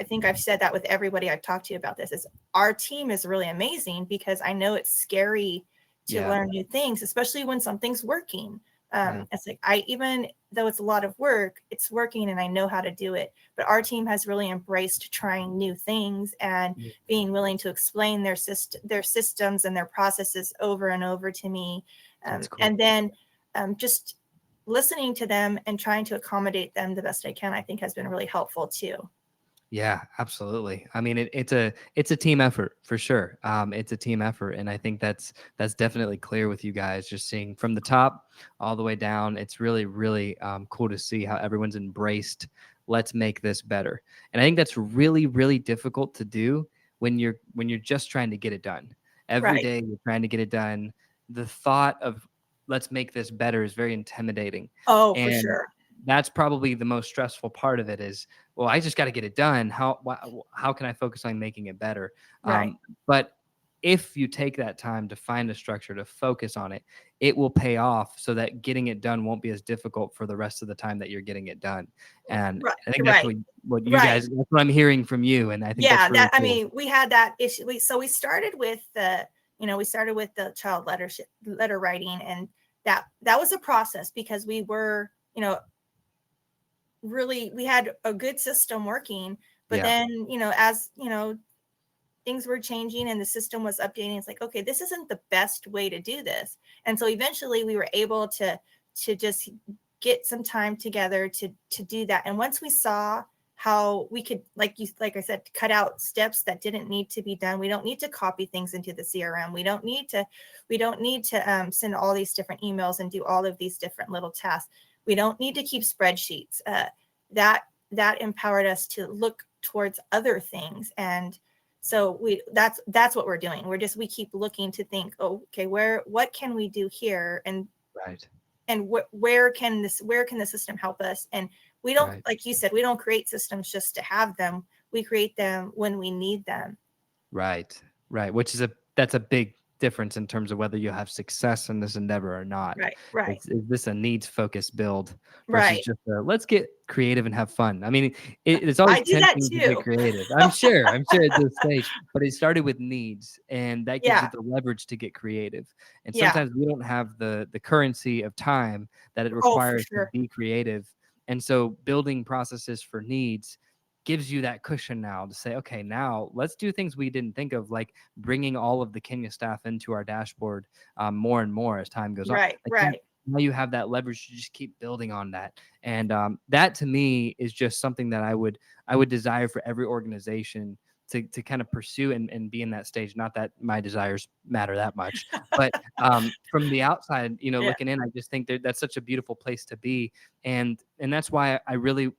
think I've said that with everybody I've talked to about this, is our team is really amazing, because I know it's scary to learn new things, especially when something's working. It's like, even though it's a lot of work, it's working and I know how to do it. But our team has really embraced trying new things and being willing to explain their systems and their processes over and over to me. That's cool. And then just listening to them and trying to accommodate them the best I can, I think has been really helpful too. Yeah, absolutely. I mean, it's a team effort for sure. It's a team effort, and I think that's definitely clear with you guys. Just seeing from the top all the way down, it's really really cool to see how everyone's embraced. Let's make this better, and I think that's really really difficult to do when you're just trying to get it done. Every Right. day you're trying to get it done. The thought of let's make this better is very intimidating, Oh, for and sure. that's probably the most stressful part of it is, well, I just got to get it done. How can I focus on making it better? Right. But if you take that time to find a structure to focus on it, it will pay off so that getting it done won't be as difficult for the rest of the time that you're getting it done. And Right. I think that's Right. what you Right. guys, that's what I'm hearing from you. And I think Yeah, that's really I cool. mean, we had that issue. We started with the child letter writing, and that was a process, because we were, really, we had a good system working, but Yeah. then, as things were changing and the system was updating, it's like, okay, this isn't the best way to do this. And so eventually we were able to just get some time together to do that. And once we saw how we could, like I said, cut out steps that didn't need to be done. We don't need to copy things into the CRM. We don't need to send all these different emails and do all of these different little tasks. We don't need to keep spreadsheets. That empowered us to look towards other things. And so that's what we're doing. We keep looking to think, oh, okay, what can we do here? And Right. where can the system help us? And We don't, Right. like you said, we don't create systems just to have them. We create them when we need them. Right. Right. Which is that's a big difference in terms of whether you have success in this endeavor or not. Right, right, Is this a needs focused build versus right. just a let's get creative and have fun? I mean, it's always I do that tempting to get too. creative. I'm sure at this stage, but it started with needs, and that gives you Yeah, the leverage to get creative. And yeah. sometimes we don't have the currency of time that it Oh, for requires to sure. be creative. And so building processes for needs gives you that cushion now to say, okay, now let's do things we didn't think of, like bringing all of the Kenya staff into our dashboard more and more as time goes on. Right, Like that, right. now you have that leverage to just keep building on that, and that to me is just something that I would desire for every organization to kind of pursue and be in that stage. Not that my desires matter that much, but from the outside, Yeah, looking in, I just think that that's such a beautiful place to be, and that's why I really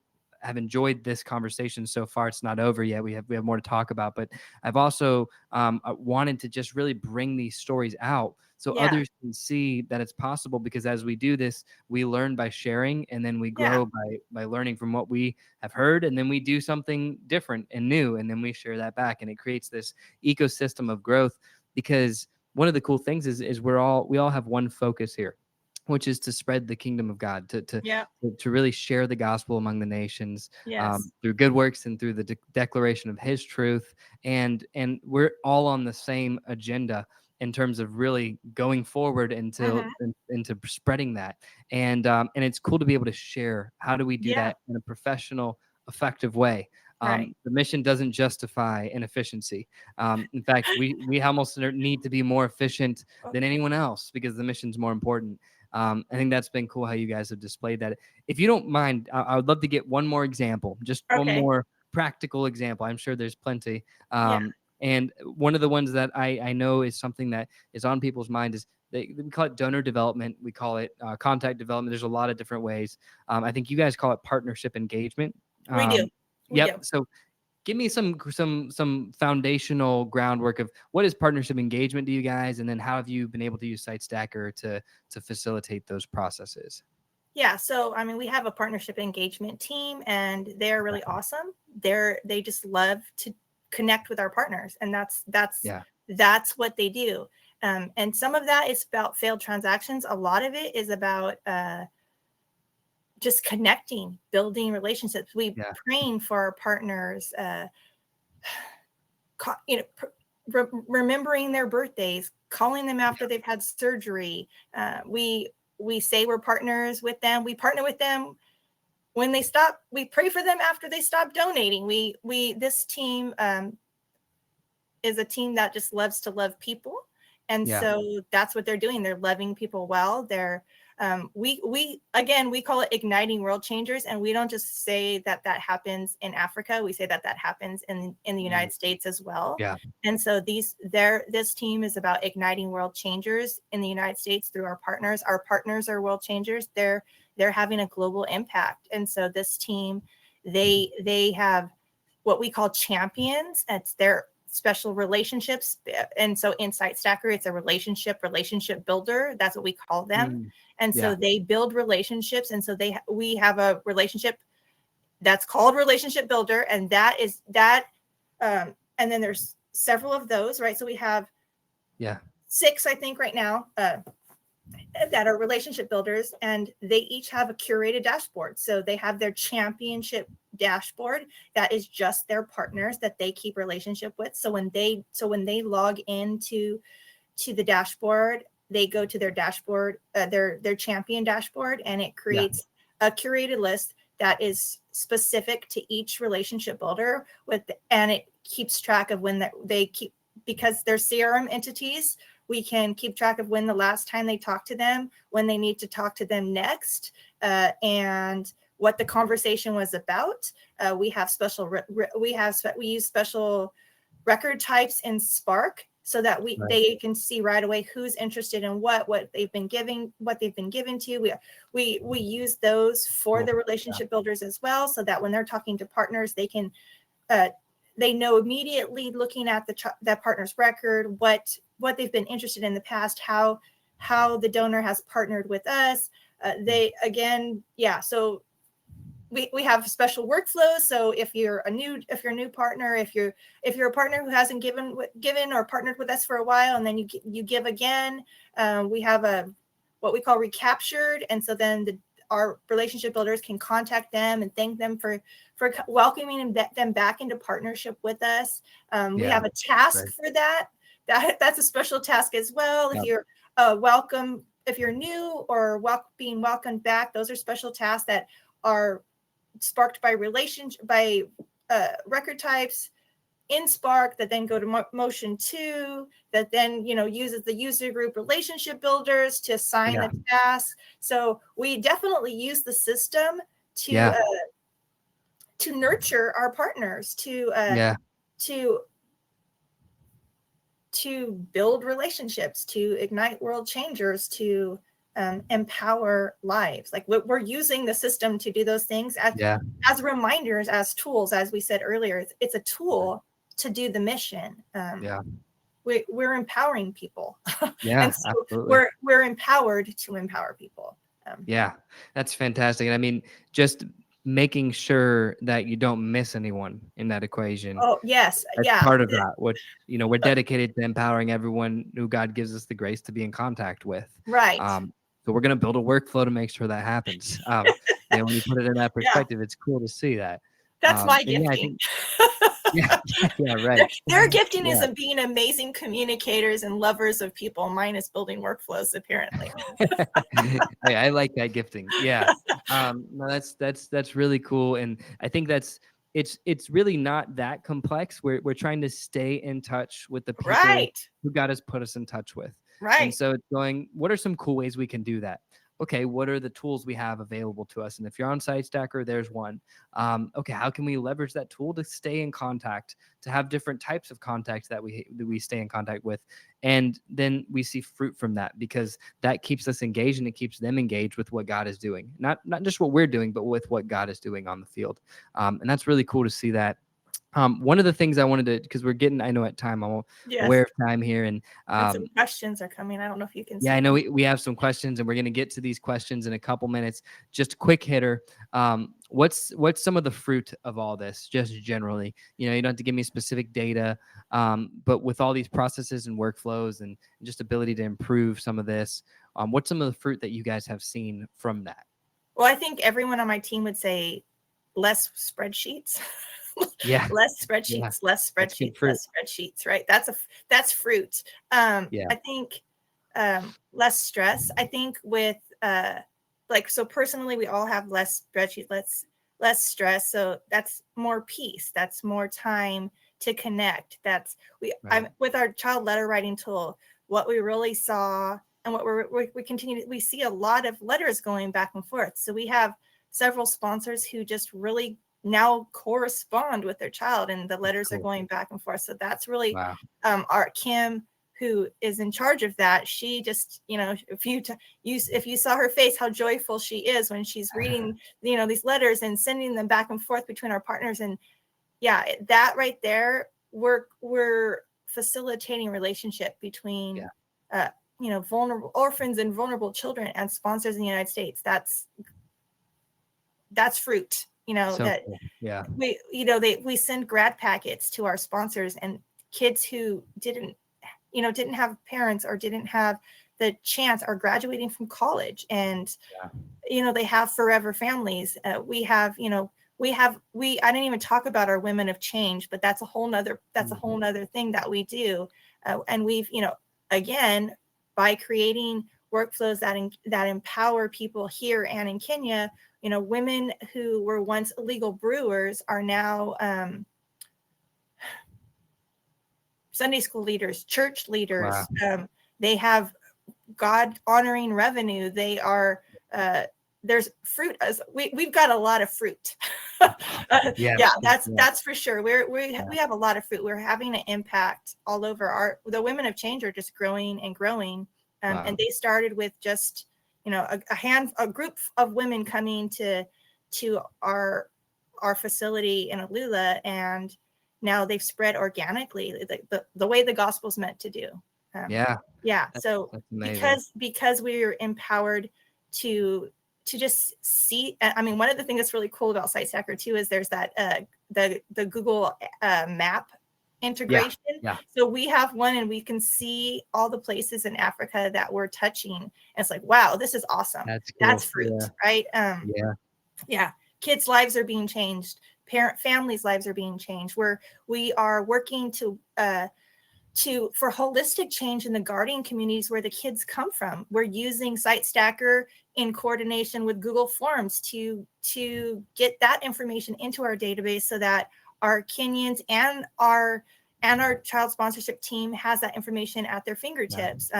have enjoyed this conversation so far. It's not over yet. We have more to talk about, but I've also wanted to just really bring these stories out so yeah, others can see that it's possible. Because as we do this, we learn by sharing, and then we yeah. grow by learning from what we have heard, and then we do something different and new, and then we share that back, and it creates this ecosystem of growth. Because one of the cool things is we all have one focus here, which is to spread the kingdom of God, Yeah. to really share the gospel among the nations, Yes. through good works and through the declaration of His truth, and we're all on the same agenda in terms of really going forward Hmm. into spreading that, and it's cool to be able to share. How do we do Yeah. that in a professional, effective way? Right. The mission doesn't justify inefficiency. In fact, we almost need to be more efficient than anyone else because the mission's more important. I think that's been cool how you guys have displayed that. If you don't mind, I would love to get one more example, just one Okay. more practical example. I'm sure there's plenty. Yeah. And one of the ones that I know is something that is on people's mind is we call it donor development. We call it contact development. There's a lot of different ways. I think you guys call it partnership engagement. We do. We Yep. do. So give me some foundational groundwork of what is partnership engagement to you guys, and then how have you been able to use SiteStacker to facilitate those processes? Yeah. So, I mean, we have a partnership engagement team, and they're really awesome. They just love to connect with our partners, and Yeah. that's what they do. And some of that is about failed transactions. A lot of it is about just connecting, building relationships. We Yeah. praying for our partners. You know, remembering their birthdays, calling them after they've had surgery. We say we're partners with them. We partner with them when they stop. We pray for them after they stop donating. We this team is a team that just loves to love people, and Yeah. so that's what they're doing. They're loving people well. They're we again, we call it igniting world changers, and we don't just say that that happens in Africa. We say that that happens in the Mm, United States as well. yeah. And so this team is about igniting world changers in the United States through our partners. Our partners are world changers. They're having a global impact, and so this team, they have what we call champions. It's their special relationships. And so in SiteStacker, it's a relationship builder. That's what we call them. Mm, And so yeah. they build relationships. And so we have a relationship that's called relationship builder. And that is that. And then there's several of those, right? So we have Yeah. 6, I think, right now, that are relationship builders, and they each have a curated dashboard. So they have their championship dashboard that is just their partners that they keep relationship with. So when they log into the dashboard, they go to their dashboard, their champion dashboard, and it Yeah. creates a curated list that is specific to each relationship builder and it keeps track of when they keep, because they're CRM entities. We can keep track of when the last time they talked to them, when they need to talk to them next, and what the conversation was about. We use special record types in Spark so that Right. they can see right away who's interested in what they've been given to. We use those for Cool. the Yeah. relationship builders as well, so that when they're talking to partners, they can they know immediately, looking at that partner's record, what they've been interested in the past, how the donor has partnered with us. They again, yeah. So we have special workflows. So if you're a new partner, if you're a partner who hasn't given or partnered with us for a while, and then you give again, we have what we call recaptured, and so then our relationship builders can contact them and thank them for welcoming them back into partnership with us. We have a task for that. That's a special task as well. If you're welcome, if you're new or being welcomed back, those are special tasks that are sparked by record types in Spark that then go to Motion 2, that then uses the user group relationship builders to assign the task. So we definitely use the system to nurture our partners, to build relationships, to ignite world changers, to empower lives. Like we're using the system to do those things as reminders, as tools. As we said earlier, it's a tool to do the mission. We're empowering people. And so absolutely. we're empowered to empower people. That's fantastic. And I mean, just making sure that you don't miss anyone in that equation. Oh, yes. That's part of that, which, we're dedicated to empowering everyone who God gives us the grace to be in contact with. Right. So we're going to build a workflow to make sure that happens. When you put it in that perspective, it's cool to see that. That's my gifting. Right. Their gifting is being amazing communicators and lovers of people. Mine is building workflows, apparently. Hey, I like that gifting. No, that's really cool, and I think it's really not that complex. We're trying to stay in touch with the people who God has put us in touch with. Right. And so it's going, what are some cool ways we can do that? Okay, what are the tools we have available to us? And if you're on SiteStacker, there's one. Okay, how can we leverage that tool to stay in contact, to have different types of contacts that we stay in contact with? And then we see fruit from that, because that keeps us engaged and it keeps them engaged with what God is doing. Not just what we're doing, but with what God is doing on the field. And that's really cool to see that. One of the things I wanted to, because we're getting, I know at time, I'm aware of time here. And some questions are coming. I don't know if you can see. I know we have some questions, and we're going to get to these questions in a couple minutes. Just a quick hitter. What's some of the fruit of all this, just generally? You don't have to give me specific data, but with all these processes and workflows and just ability to improve some of this, what's some of the fruit that you guys have seen from that? Well, I think everyone on my team would say less spreadsheets. Less spreadsheets, less spreadsheets, less spreadsheets, right? That's fruit. I think less stress. I think with so personally, we all have less spreadsheets, less stress. So that's more peace. That's more time to connect. With our child letter writing tool, what we really saw and what we continue, we see a lot of letters going back and forth. So we have several sponsors who just really now correspond with their child, and the letters are going back and forth. So that's really our Kim, who is in charge of that. She just, if you saw her face, how joyful she is when she's reading, these letters and sending them back and forth between our partners. And that right there, we're facilitating relationship between, vulnerable orphans and vulnerable children and sponsors in the United States. That's fruit. We send grad packets to our sponsors, and kids who didn't have parents or didn't have the chance are graduating from college, and they have forever families. I didn't even talk about our women of change, but that's a whole nother thing that we do. And we've, again, by creating workflows that empower people here and in Kenya, women who were once illegal brewers are now Sunday school leaders, church leaders. They have God honoring revenue. They are there's fruit. We've got a lot of fruit. That's for sure. We have a lot of fruit. We're having an impact all over. The women of change are just growing and growing. And they started with just a group of women coming to our facility in Alula, and now they've spread organically the way the gospel's meant to do. So that's because we are empowered to just see. I mean, one of the things that's really cool about SiteStacker too is there's that the Google map integration. Yeah. So we have one and we can see all the places in Africa that we're touching. And it's like, wow, this is awesome. That's That's cool. fruit, Yeah. right? Yeah. Yeah. Kids' lives are being changed. Families' lives are being changed. We are working for holistic change in the guardian communities where the kids come from. We're using SiteStacker in coordination with Google Forms to get that information into our database so that our Kenyans and our child sponsorship team has that information at their fingertips.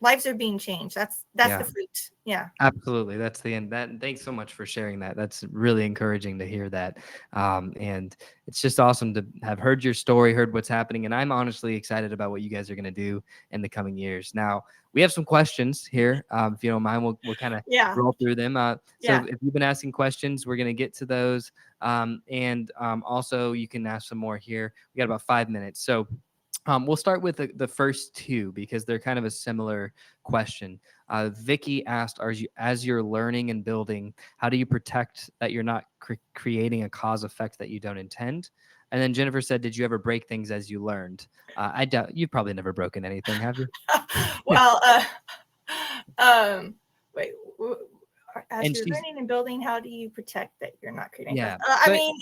Lives are being changed. That's the fruit. Yeah. Absolutely. That's the end. Thanks so much for sharing that. That's really encouraging to hear that. And it's just awesome to have heard your story, heard what's happening. And I'm honestly excited about what you guys are going to do in the coming years. Now, we have some questions here. If you don't mind, we'll kind of roll through them. So if you've been asking questions, we're going to get to those. And also you can ask some more here. We got about 5 minutes. So we'll start with the first two because they're kind of a similar question. Vicky asked, as you're learning and building, how do you protect that you're not creating a cause effect that you don't intend? And then Jennifer said, did you ever break things as you learned? I doubt you've probably never broken anything, have you? Well, wait, as And you're learning and building, how do you protect that you're not creating? Yeah. I mean,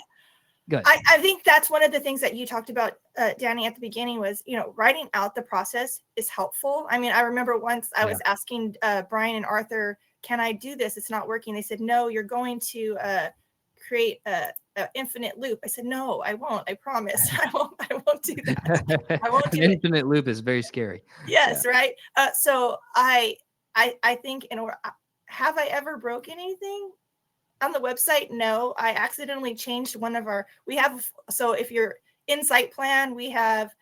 good. I think that's one of the things that you talked about, Danny, at the beginning was, writing out the process is helpful. I mean, I remember once I was asking Brian and Arthur, can I do this? It's not working. They said, no, you're going to create a infinite loop. I said, no, I won't. I promise. I won't do that. I won't do An infinite loop is very scary. Yes, right. So I think have I ever broken anything on the website? No, I accidentally changed so if you're in site plan, we have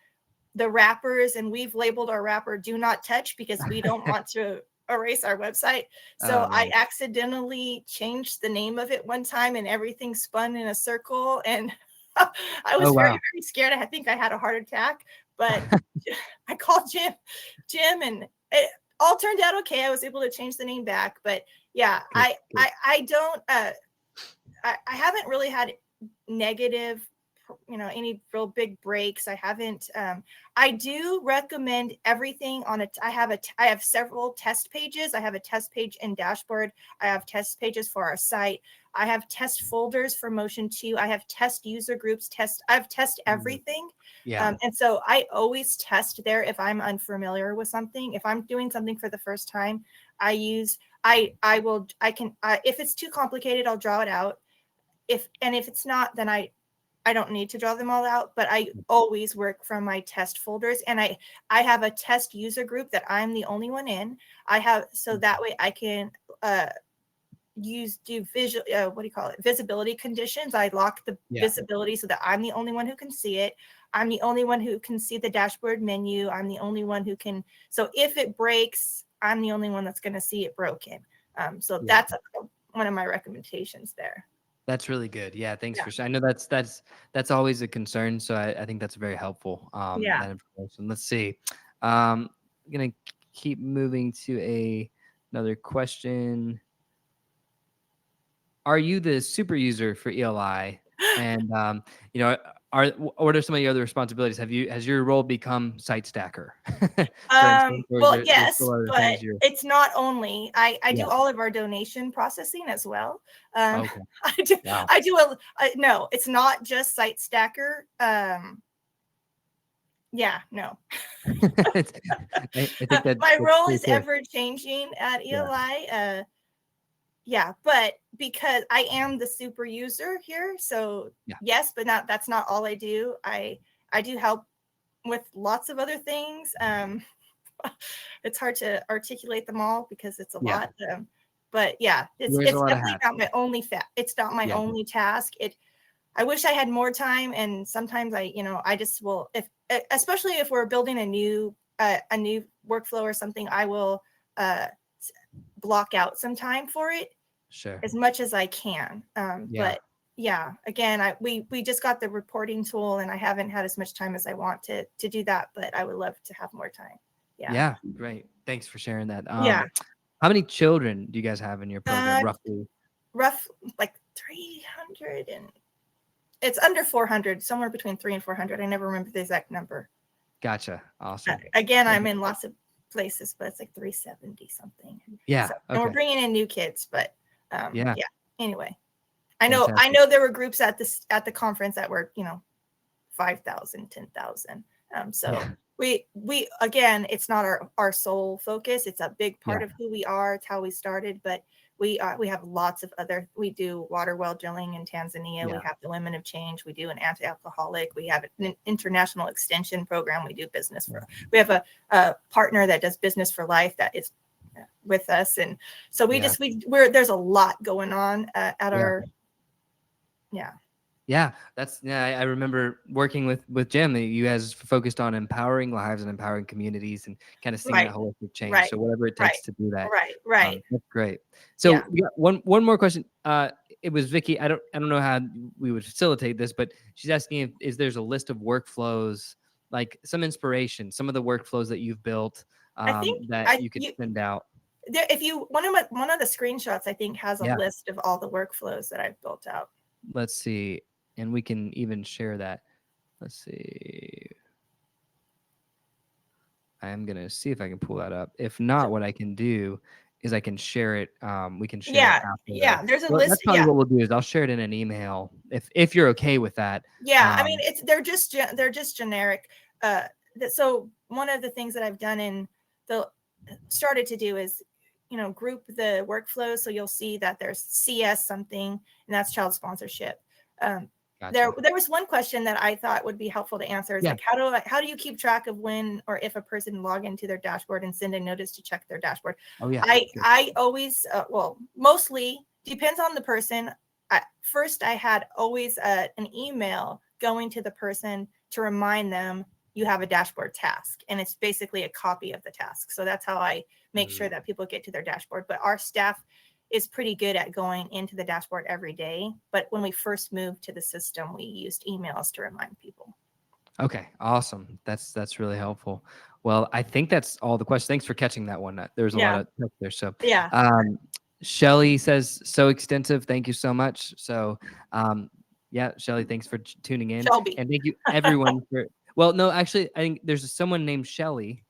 the wrappers and we've labeled our wrapper do not touch because we don't want to erase our website. So I accidentally changed the name of it one time and everything spun in a circle and I was very, very scared. I think I had a heart attack, but I called Jim and it all turned out okay. I was able to change the name back, but yeah, good. I don't, I haven't really had negative, any real big breaks. I haven't, I do recommend everything on I have several test pages. I have a test page in Dashboard. I have test pages for our site. I have test folders for Motion 2. I have test user groups, I've tested everything. Yeah. And so I always test there if I'm unfamiliar with something. If I'm doing something for the first time, if it's too complicated, I'll draw it out. If it's not, then I don't need to draw them all out, but I always work from my test folders. And I have a test user group that I'm the only one in. So that way I can do visual, visibility conditions. I lock the visibility so that I'm the only one who can see it. I'm the only one who can see the dashboard menu. I'm the only one who can. So if it breaks, I'm the only one that's going to see it broken. So that's one of my recommendations there. That's really good. Yeah, thanks for sharing. I know that's always a concern, so I think that's very helpful. That information. Let's see. I'm gonna keep moving to another question. Are you the super user for ELI? And what are some of your other responsibilities? Has your role become SiteStacker? Well, yes, but it's not only I do all of our donation processing as well. Okay. No, it's not just SiteStacker. No. I think that my role is ever changing at ELI. But because I am the super user here, so yes, but that's not all I do. I do help with lots of other things. It's hard to articulate them all because it's a lot. But it's definitely not my only it's not my only task. I wish I had more time, and sometimes I just will, especially if we're building a new workflow or something, I will block out some time for it. Sure. As much as I can. But again, we just got the reporting tool and I haven't had as much time as I want to do that, but I would love to have more time. Yeah. Great. Thanks for sharing that. How many children do you guys have in your program, Uh, roughly? rough like 300, and it's under 400, somewhere between 3 and 400. I never remember the exact number. Gotcha. Awesome. Again, Okay. I'm in lots of places, but it's like 370 something. Yeah. So, and we're Okay. bringing in new kids, but Yeah. yeah. Anyway, I Fantastic. know there were groups at the conference that were 5,000, 10,000. So Yeah. we again, it's not our sole focus. It's a big Yeah. part of who we are. It's how we started, but we have lots of other. We do water well drilling in Tanzania. We Yeah. have the Women of Change. We do an anti-alcoholic. We have an international extension program. We do business for. We have a partner that does business for life that is with us, and so Yeah. we're there's a lot going on at Yeah. our yeah. Yeah, I remember working with Jim. You guys focused on empowering lives and empowering communities, and kind of seeing that Right, holistic change. right, So whatever it right, takes to do that, right. that's great. Yeah. So we got one more question. It was Vicky. I don't know how we would facilitate this, but she's asking if is there's a list of workflows, like some inspiration, some of the workflows that you've built, I think that I you could you send out. there if you one of the screenshots I think has a Yeah, list of all the workflows that I've built out. let's see, and we can even share that. Let's see. I am gonna see if I can pull that up. If So not, what I can do is I can share it. We can share it yeah, after the. yeah, there's a Well, list. that's probably Yeah. what we'll do is I'll share it in an email if you're okay with that. Yeah, I mean Um, they're just generic. So one of the things that I've done in the started to do is group the workflows, so you'll see that there's CS something, and that's child sponsorship. Um, there gotcha. there was one question that I thought would be helpful to answer is Yeah. like how do you keep track of when or if a person log into their dashboard and send a notice to check their dashboard? Oh yeah. Good. I always well, mostly depends on the person. First, I had always an email going to the person to remind them you have a dashboard task, and it's basically a copy of the task. So that's how I make sure Mm, that people get to their dashboard. But our staff is pretty good at going into the dashboard every day. But when we first moved to the system, we used emails to remind people. okay. Awesome. That's really helpful. Well, I think that's all the questions. Thanks for catching that one. There's a lot Yeah, of text there. So, yeah. um, Shelly says so extensive. Thank you so much. So, yeah, Shelly, thanks for tuning in, Shelby. and thank you everyone for. Well, no, actually, I think there's someone named Shelly.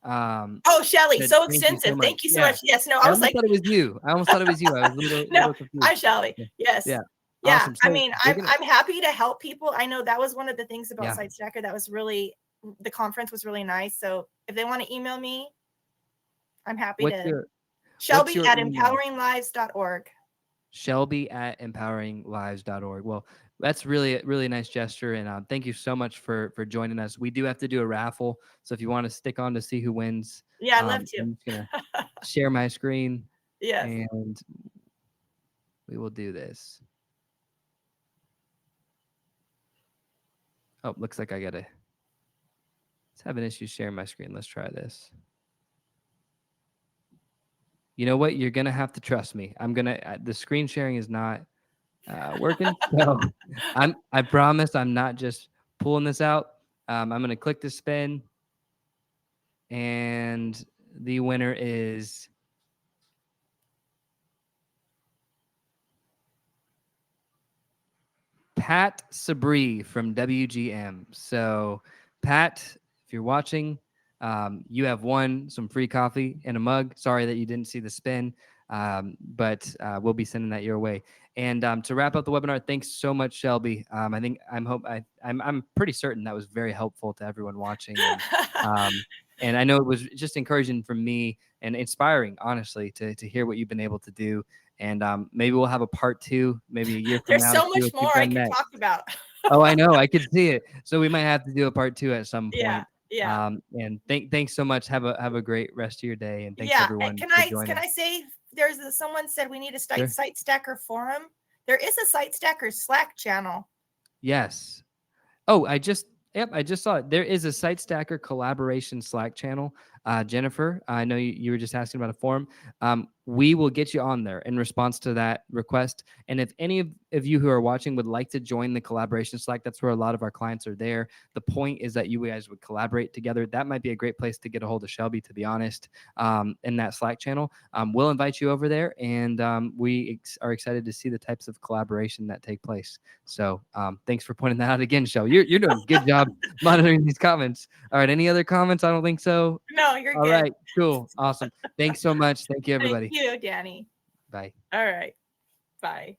Oh, Shelly, Said so thank you so extensive. much. Thank you so Yeah, much. Yes, no, I I was almost like, thought it was you. I almost thought it was you. I was a no, little confused. I'm Shelly. Yeah, Yes. yeah, Yeah. awesome. I So mean, we're I'm gonna. I'm happy to help people. I know that was one of the things about Yeah. SiteStacker that was really the conference was really nice. So if they want to email me, I'm happy What's to. your What's Shelby your at email? empoweringlives.org. Shelby at empoweringlives.org. Well, that's really nice gesture, and thank you so much for joining us. We do have to do a raffle, so if you want to stick on to see who wins, Yeah, I'd love to. I'm just gonna share my screen, Yes. and we will do this. Oh, looks like I gotta. It's having issues sharing my screen. Let's try this. You know what? You're gonna have to trust me. I'm gonna. The screen sharing is not working, so I promise I'm not just pulling this out. I'm gonna click the spin, and the winner is Pat Sabri from WGM. So, Pat, if you're watching, you have won some free coffee and a mug. Sorry that you didn't see the spin, but we'll be sending that your way. And to wrap up the webinar, thanks so much, Shelby. I think I'm pretty certain that was very helpful to everyone watching, um, and I know it was just encouraging for me and inspiring, honestly, to hear what you've been able to do. And maybe we'll have a part two, maybe a year from There's now, to so see much what you've more I done could next. talk about. Oh, I know, I could see it. So we might have to do a part two at some Yeah. point. Yeah. And thanks so much. Have a great rest of your day, and thanks Yeah. everyone Can for can joining. I say someone said we need a Sure. site stacker forum? There is a site stacker Slack channel. Yes. Oh, I just saw it. There is a Site Stacker collaboration Slack channel. Jennifer, I know you were just asking about a forum. We will get you on there in response to that request. And if any of you who are watching would like to join the collaboration Slack, that's where a lot of our clients are there. The point is that you guys would collaborate together. That might be a great place to get a hold of Shelby, to be honest, in that Slack channel. We'll invite you over there, and we are excited to see the types of collaboration that take place. So thanks for pointing that out again, Shelby. You're doing a good job monitoring these comments. All right, any other comments? I don't think so. No, you're All good. right, cool, awesome. Thanks so much. Thank you, Thank everybody. you, Danny. Bye. All right. Bye.